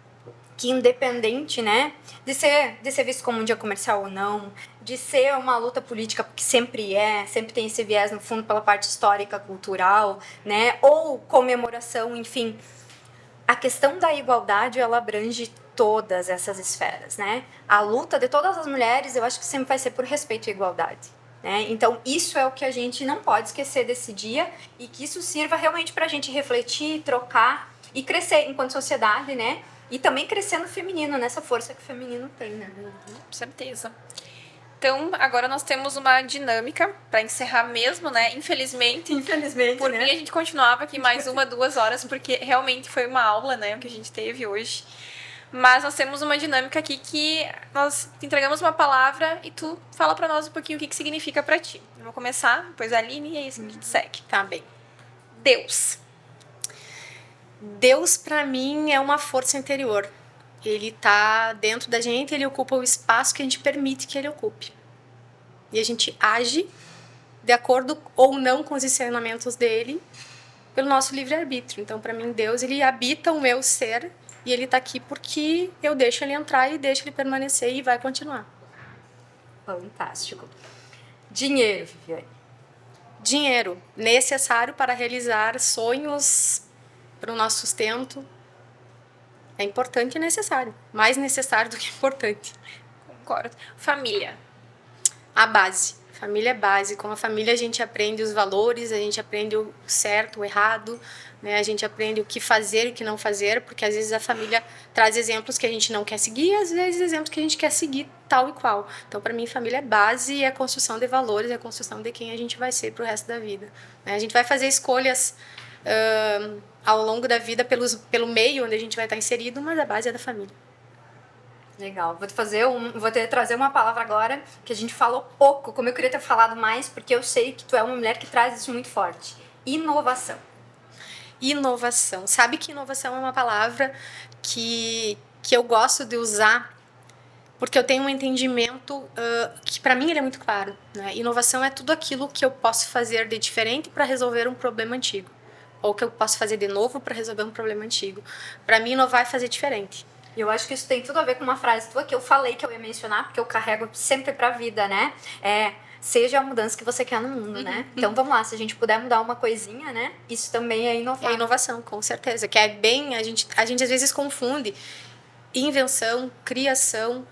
que, independente, né, de ser visto como um dia comercial ou não, de ser uma luta política, porque sempre tem esse viés no fundo pela parte histórica, cultural, né, ou comemoração, enfim, a questão da igualdade, ela abrange todas essas esferas, né? A luta de todas as mulheres, eu acho que sempre vai ser por respeito e igualdade, né? Então, isso é o que a gente não pode esquecer desse dia e que isso sirva realmente para a gente refletir, trocar e crescer enquanto sociedade, né? E também crescer no feminino, nessa força que o feminino tem, né? Com certeza. Então, agora nós temos uma dinâmica para encerrar mesmo, né? Infelizmente, por mim, a gente continuava aqui mais 1-2 horas, porque realmente foi uma aula, né? O que a gente teve hoje. Mas nós temos uma dinâmica aqui que nós te entregamos uma palavra e tu fala para nós um pouquinho o que significa para ti. Eu vou começar, depois a Aline e aí a gente segue. Tá bem. Deus. Deus, para mim, é uma força interior. Ele tá dentro da gente, ele ocupa o espaço que a gente permite que ele ocupe. E a gente age de acordo ou não com os ensinamentos dele pelo nosso livre-arbítrio. Então, para mim, Deus, ele habita o meu ser e ele tá aqui porque eu deixo ele entrar e deixo ele permanecer e vai continuar. Fantástico. Dinheiro, Viviane. Dinheiro, necessário para realizar sonhos, para o nosso sustento. É importante e necessário. Mais necessário do que importante. Concordo. Família. A base. Família é base. Com a família a gente aprende os valores, a gente aprende o certo, o errado, né? A gente aprende o que fazer e o que não fazer, porque às vezes a família traz exemplos que a gente não quer seguir e às vezes exemplos que a gente quer seguir tal e qual. Então, para mim, família é base e é a construção de valores, é a construção de quem a gente vai ser pro resto da vida. Né? A gente vai fazer escolhas ao longo da vida pelo meio onde a gente vai estar inserido, mas a base é da família. Legal. Vou te trazer uma palavra agora que a gente falou pouco, como eu queria ter falado mais, porque eu sei que tu é uma mulher que traz isso muito forte. Inovação. Inovação. Sabe que inovação é uma palavra que eu gosto de usar porque eu tenho um entendimento que para mim ele é muito claro. Né? Inovação é tudo aquilo que eu posso fazer de diferente para resolver um problema antigo. Ou que eu posso fazer de novo para resolver um problema antigo. Para mim, inovar é fazer diferente. E eu acho que isso tem tudo a ver com uma frase tua que eu falei que eu ia mencionar, porque eu carrego sempre pra vida, né? Seja a mudança que você quer no mundo, né? Então vamos lá, se a gente puder mudar uma coisinha, né? Isso também é inovar. É inovação, com certeza. Que é bem, a gente às vezes confunde invenção, criação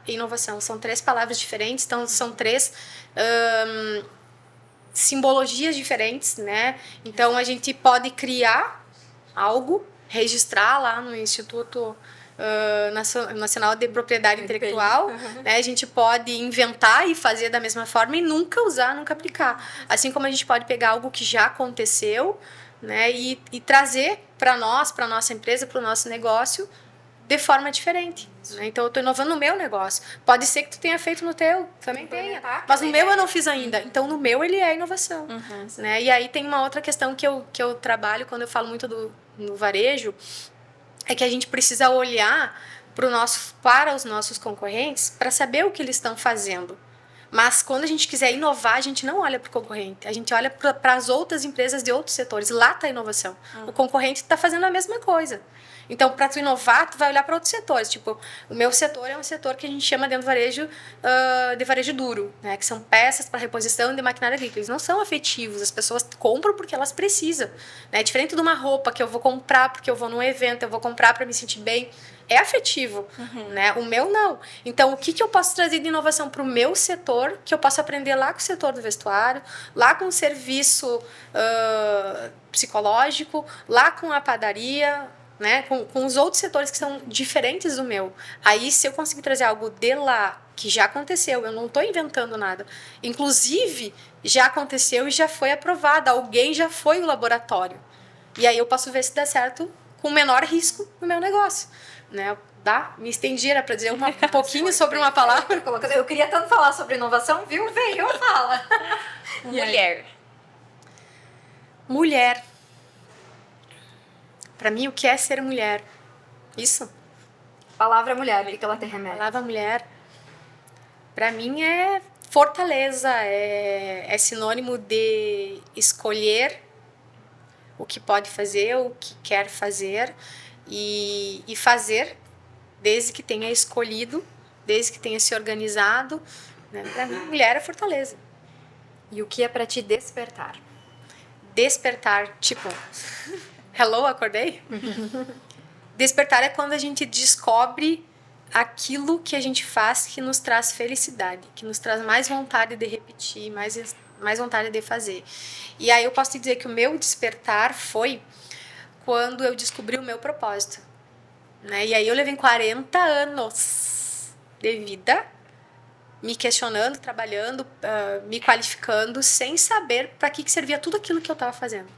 e inovação. São 3 palavras diferentes, então são 3 simbologias diferentes, né? Então a gente pode criar algo, registrar lá no Instituto Nacional de Propriedade Intelectual, né? A gente pode inventar e fazer da mesma forma e nunca usar, nunca aplicar. Assim como a gente pode pegar algo que já aconteceu, né? E trazer para nós, para nossa empresa, para o nosso negócio de forma diferente. Né? Então eu estou inovando no meu negócio. Pode ser que tu tenha feito no teu, também tenha. Mas no meu eu não fiz ainda. Então no meu ele é inovação. Né? E aí tem uma outra questão que eu trabalho quando eu falo muito no varejo, é que a gente precisa olhar para os nossos concorrentes para saber o que eles estão fazendo. Mas quando a gente quiser inovar, a gente não olha para o concorrente, a gente olha para as outras empresas de outros setores. Lá está a inovação. O concorrente está fazendo a mesma coisa. Então, para tu inovar, tu vai olhar para outros setores. Tipo, o meu setor é um setor que a gente chama dentro do varejo de varejo duro, né? Que são peças para reposição de maquinária agrícola. Eles não são afetivos, as pessoas compram porque elas precisam. Né? Diferente de uma roupa que eu vou comprar porque eu vou num evento, eu vou comprar para me sentir bem. É afetivo, né? O meu não. Então, o que eu posso trazer de inovação para o meu setor, que eu posso aprender lá com o setor do vestuário, lá com o serviço psicológico, lá com a padaria, né? Com os outros setores que são diferentes do meu. Aí, se eu conseguir trazer algo de lá, que já aconteceu, eu não estou inventando nada. Inclusive, já aconteceu e já foi aprovado. Alguém já foi no laboratório. E aí eu posso ver se dá certo com menor risco no meu negócio. Né? Me estendi, era para dizer um pouquinho sobre uma palavra. Eu queria tanto falar sobre inovação, viu? Veio, fala. Mulher. Mulher. Para mim, o que é ser mulher? Isso. Palavra mulher, o que ela tem remédio? Palavra mulher, para mim, é fortaleza, é sinônimo de escolher o que pode fazer, o que quer fazer e fazer desde que tenha escolhido, desde que tenha se organizado. Né? Para mim, mulher é fortaleza. E o que é para te despertar? Despertar, tipo, hello, acordei? Despertar é quando a gente descobre aquilo que a gente faz que nos traz felicidade, que nos traz mais vontade de repetir, mais vontade de fazer. E aí eu posso te dizer que o meu despertar foi quando eu descobri o meu propósito. Né? E aí eu levei 40 anos de vida me questionando, trabalhando, me qualificando, sem saber para que servia tudo aquilo que eu estava fazendo.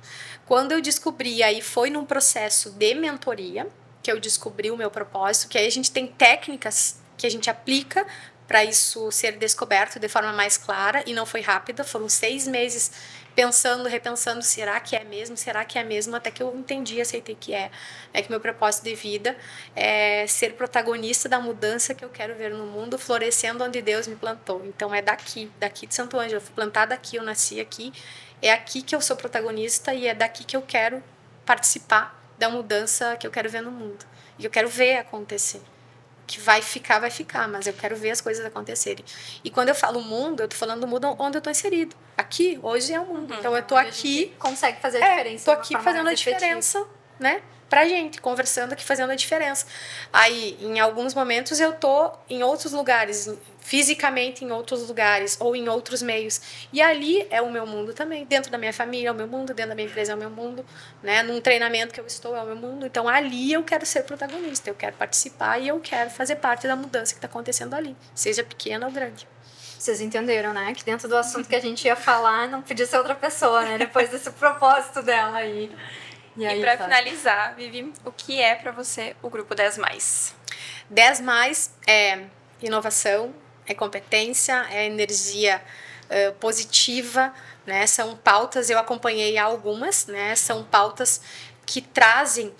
Quando eu descobri, aí foi num processo de mentoria, que eu descobri o meu propósito, que aí a gente tem técnicas que a gente aplica para isso ser descoberto de forma mais clara, e não foi rápida, foram 6 meses pensando, repensando, será que é mesmo, até que eu entendi, aceitei que que meu propósito de vida é ser protagonista da mudança que eu quero ver no mundo, florescendo onde Deus me plantou. Então é daqui de Santo Ângelo, eu fui plantada aqui, eu nasci aqui, é aqui que eu sou protagonista e é daqui que eu quero participar da mudança que eu quero ver no mundo. E eu quero ver acontecer. Que vai ficar, mas eu quero ver as coisas acontecerem. E quando eu falo mundo, eu tô falando do mundo onde eu tô inserido. Aqui, hoje é o mundo. Então eu tô aqui... consegue fazer a diferença. Tô aqui fazendo a diferença, né? pra gente, conversando aqui, fazendo a diferença. Aí, em alguns momentos, eu tô em outros lugares, fisicamente em outros lugares, ou em outros meios. E ali é o meu mundo também. Dentro da minha família é o meu mundo, dentro da minha empresa é o meu mundo, né? Num treinamento que eu estou é o meu mundo. Então, ali eu quero ser protagonista, eu quero participar e eu quero fazer parte da mudança que está acontecendo ali, seja pequena ou grande. Vocês entenderam, né? Que dentro do assunto que a gente ia falar, não podia ser outra pessoa, né? Depois desse propósito dela aí. E para finalizar, Vivi, o que é para você o Grupo 10+? 10+ é inovação, é competência, é energia positiva, né? São pautas, eu acompanhei algumas, né? São pautas que trazem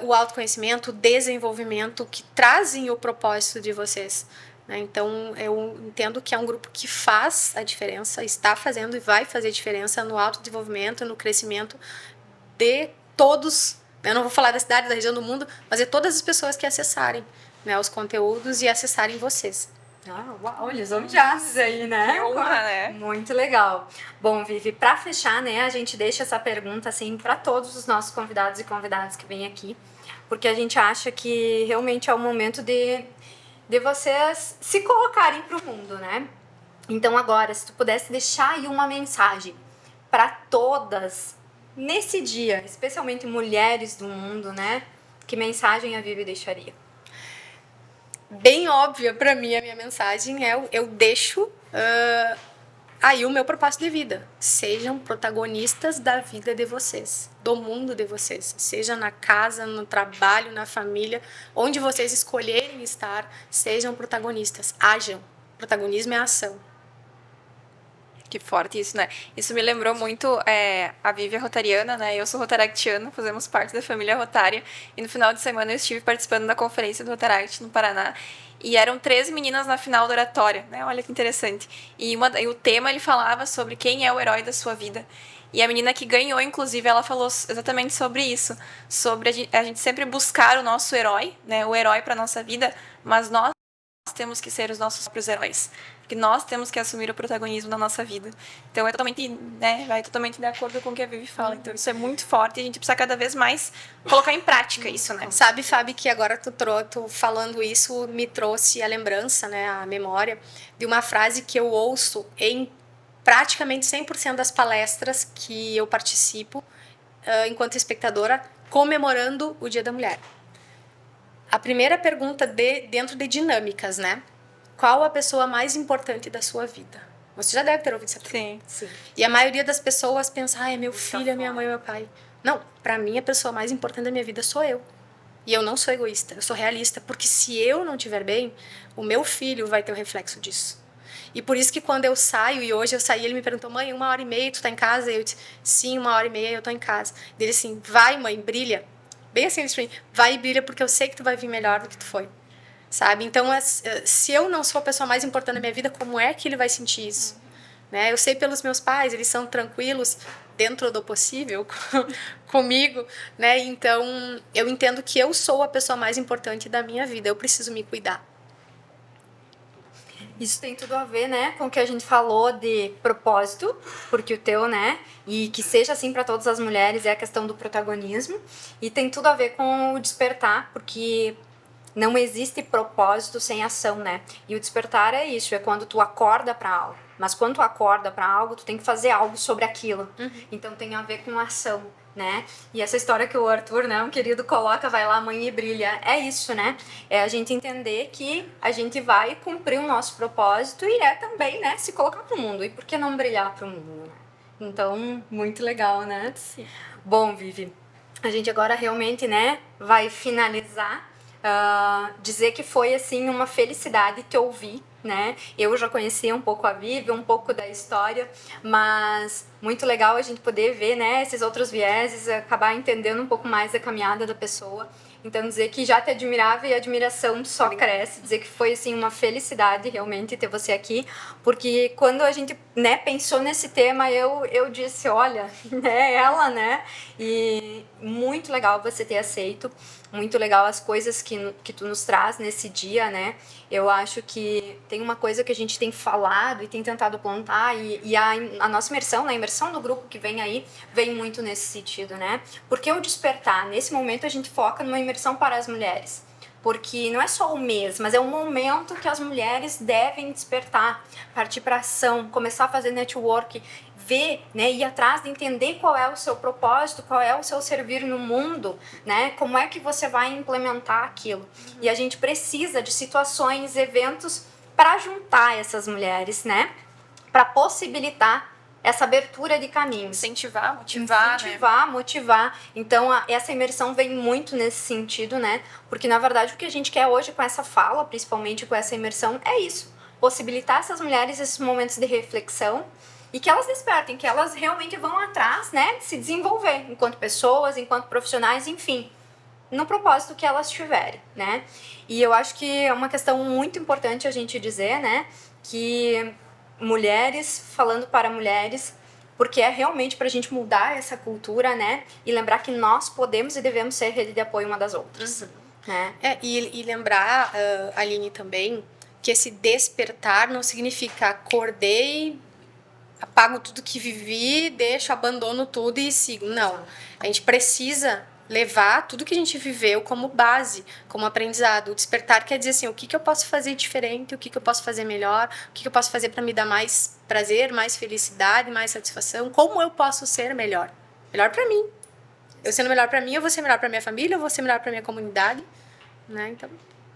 o autoconhecimento, o desenvolvimento, que trazem o propósito de vocês. Então, eu entendo que é um grupo que faz a diferença, está fazendo e vai fazer diferença no autodesenvolvimento, no crescimento de todos, eu não vou falar da cidade, da região, do mundo, mas de todas as pessoas que acessarem, né, os conteúdos e acessarem vocês. Uau, lisonjeados aí, né? Que honra, né? Muito legal. Bom, Vivi, para fechar, né, a gente deixa essa pergunta assim para todos os nossos convidados e convidadas que vêm aqui, porque a gente acha que realmente é o momento de vocês se colocarem para o mundo, né? Então agora, se tu pudesse deixar aí uma mensagem para todas nesse dia, especialmente mulheres do mundo, né? Que mensagem a Vivi deixaria? Bem óbvia para mim a minha mensagem é eu deixo aí o meu propósito de vida. Sejam protagonistas da vida de vocês, do mundo de vocês. Seja na casa, no trabalho, na família, onde vocês escolherem estar, sejam protagonistas. Hajam. Protagonismo é ação. Que forte isso, né? Isso me lembrou muito a Vivi é rotariana, né? Eu sou rotaractiana, fazemos parte da família rotária. E no final de semana eu estive participando da conferência do Rotaract no Paraná. E eram 3 meninas na final da oratória, né? Olha que interessante. E o tema, ele falava sobre quem é o herói da sua vida. E a menina que ganhou, inclusive, ela falou exatamente sobre isso. Sobre a gente sempre buscar o nosso herói, né? O herói para nossa vida, mas nós temos que ser os nossos próprios heróis. Porque nós temos que assumir o protagonismo da nossa vida. Então, vai totalmente de acordo com o que a Vivi fala. Então, isso é muito forte e a gente precisa cada vez mais colocar em prática isso, né? Sabe, Fábio, que agora tu falando isso me trouxe a lembrança, né, a memória de uma frase que eu ouço em praticamente 100% das palestras que eu participo enquanto espectadora, comemorando o Dia da Mulher. A primeira pergunta dentro de dinâmicas, né? Qual a pessoa mais importante da sua vida? Você já deve ter ouvido essa pergunta. Sim. E a maioria das pessoas pensa, é meu filho, é minha mãe, meu pai. Não, para mim a pessoa mais importante da minha vida sou eu. E eu não sou egoísta, eu sou realista, porque se eu não estiver bem, o meu filho vai ter o reflexo disso. E por isso que quando eu saio, e hoje eu saí, ele me perguntou, mãe, 1h30 tu tá em casa? Eu disse, sim, 1h30 eu tô em casa. Ele assim, vai mãe, brilha. Bem assim, ele disse, vai e brilha, porque eu sei que tu vai vir melhor do que tu foi. Sabe? Então, se eu não sou a pessoa mais importante da minha vida, como é que ele vai sentir isso? Né? Eu sei pelos meus pais, eles são tranquilos dentro do possível comigo, né? Então, eu entendo que eu sou a pessoa mais importante da minha vida, eu preciso me cuidar. Isso tem tudo a ver, né, com o que a gente falou de propósito, porque o teu, né, e que seja assim para todas as mulheres é a questão do protagonismo, e tem tudo a ver com o despertar, porque não existe propósito sem ação, né? E o despertar é isso, é quando tu acorda para algo. Mas quando tu acorda para algo, tu tem que fazer algo sobre aquilo. Então tem a ver com ação, né? E essa história que o Arthur, né, um querido, coloca, vai lá, mãe, e brilha. É isso, né? É a gente entender que a gente vai cumprir o nosso propósito e é também, né, se colocar pro mundo. E por que não brilhar pro mundo, né? Então, muito legal, né? Sim. Bom, Vivi, a gente agora realmente, né, vai finalizar. Dizer que foi assim uma felicidade te ouvir, né? Eu já conhecia um pouco a Vivi, um pouco da história, mas muito legal a gente poder ver, né, esses outros vieses, acabar entendendo um pouco mais a caminhada da pessoa. Então dizer que já te admirava e a admiração só cresce, dizer que foi assim uma felicidade realmente ter você aqui, porque quando a gente, né, pensou nesse tema, eu disse, olha, é ela, né? E muito legal você ter aceito. muito legal as coisas que tu nos traz nesse dia, né? Eu acho que tem uma coisa que a gente tem falado e tem tentado plantar, e a nossa imersão, né? A imersão do grupo que vem aí, vem muito nesse sentido, né? Porque o despertar, nesse momento a gente foca numa imersão para as mulheres. Porque não é só o mês, mas é um momento que as mulheres devem despertar, partir para ação, começar a fazer network, ver, né, ir atrás de entender qual é o seu propósito, qual é o seu servir no mundo, né, como é que você vai implementar aquilo. E a gente precisa de situações, eventos para juntar essas mulheres, né, para possibilitar essa abertura de caminhos. Incentivar, motivar, Motivar. Então, essa imersão vem muito nesse sentido, né? Porque, na verdade, o que a gente quer hoje com essa fala, principalmente com essa imersão, é isso. Possibilitar essas mulheres esses momentos de reflexão e que elas despertem, que elas realmente vão atrás, né? De se desenvolver enquanto pessoas, enquanto profissionais, enfim, no propósito que elas tiverem, né? E eu acho que é uma questão muito importante a gente dizer, né? Que mulheres falando para mulheres, porque é realmente para a gente mudar essa cultura, né? E lembrar que nós podemos e devemos ser rede de apoio uma das outras, né? E lembrar, Aline, também, que esse despertar não significa acordei, apago tudo que vivi, deixo, abandono tudo e sigo. Não. A gente precisa levar tudo que a gente viveu como base, como aprendizado. O despertar quer dizer assim, o que eu posso fazer diferente, o que eu posso fazer melhor, o que eu posso fazer para me dar mais prazer, mais felicidade, mais satisfação, como eu posso ser melhor. Melhor para mim. Eu sendo melhor para mim, eu vou ser melhor para minha família, eu vou ser melhor para minha comunidade, né? Então,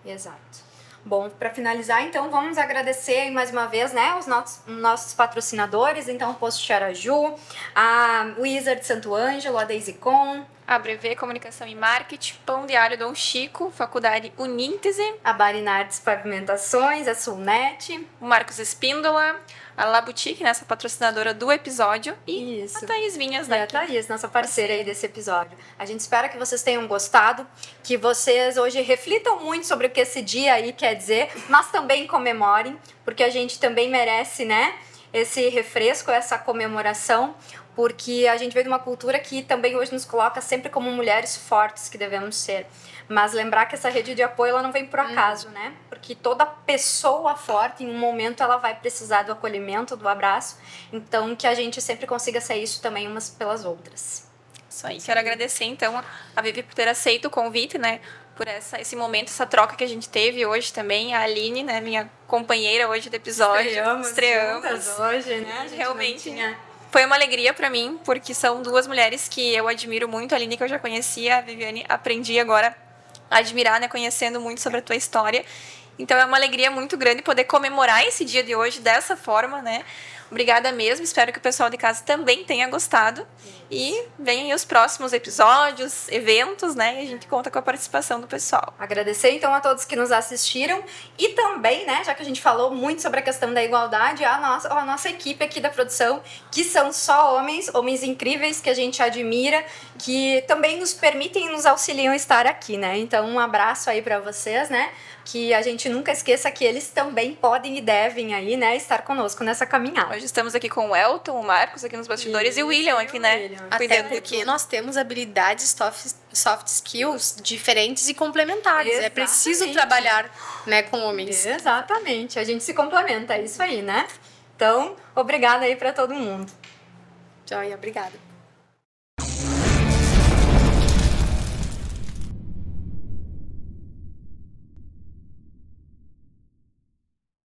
exato. Bom, para finalizar, então, vamos agradecer mais uma vez, né, os nossos patrocinadores, então, o Posto Charaju, a Wizard Santo Ângelo, a Daisy Com, a Brevê Comunicação e Marketing, Pão de Alho Dom Chico, Faculdade Uníntese, a Barinardes Pavimentações, a Sulnet, o Marcos Espíndola, a La Boutique, nessa patrocinadora do episódio, e isso, a Thaís Vinhas, e né? a Thaís, nossa parceira aí desse episódio. A gente espera que vocês tenham gostado, que vocês hoje reflitam muito sobre o que esse dia aí quer dizer, mas também comemorem, porque a gente também merece, né, esse refresco, essa comemoração, porque a gente veio de uma cultura que também hoje nos coloca sempre como mulheres fortes que devemos ser. Mas lembrar que essa rede de apoio ela não vem por acaso, né? Porque toda pessoa forte, em um momento, ela vai precisar do acolhimento, do abraço. Então, que a gente sempre consiga ser isso também umas pelas outras. Isso aí. Quero agradecer, então, a Vivi por ter aceito o convite, né? Por esse momento, essa troca que a gente teve hoje também. A Aline, né? Minha companheira hoje do episódio. Estreamos hoje, né? A gente realmente foi uma alegria para mim, porque são duas mulheres que eu admiro muito. A Aline, que eu já conhecia, a Viviane, aprendi agora a admirar, né? Conhecendo muito sobre a tua história. Então, é uma alegria muito grande poder comemorar esse dia de hoje dessa forma, né? Obrigada mesmo, espero que o pessoal de casa também tenha gostado. E venham aí os próximos episódios, eventos, né? E a gente conta com a participação do pessoal. Agradecer, então, a todos que nos assistiram. E também, né, já que a gente falou muito sobre a questão da igualdade, a nossa equipe aqui da produção, que são só homens incríveis que a gente admira, que também nos permitem e nos auxiliam a estar aqui, né? Então, um abraço aí para vocês, né? Que a gente nunca esqueça que eles também podem e devem aí, né, estar conosco nessa caminhada. Hoje estamos aqui com o Elton, o Marcos aqui nos bastidores e o William aqui, né? Até porque nós temos habilidades soft skills diferentes e complementares. Exatamente. É preciso trabalhar, né, com homens. Exatamente, a gente se complementa, é isso aí, né? Então, obrigada aí para todo mundo. Joia, obrigada.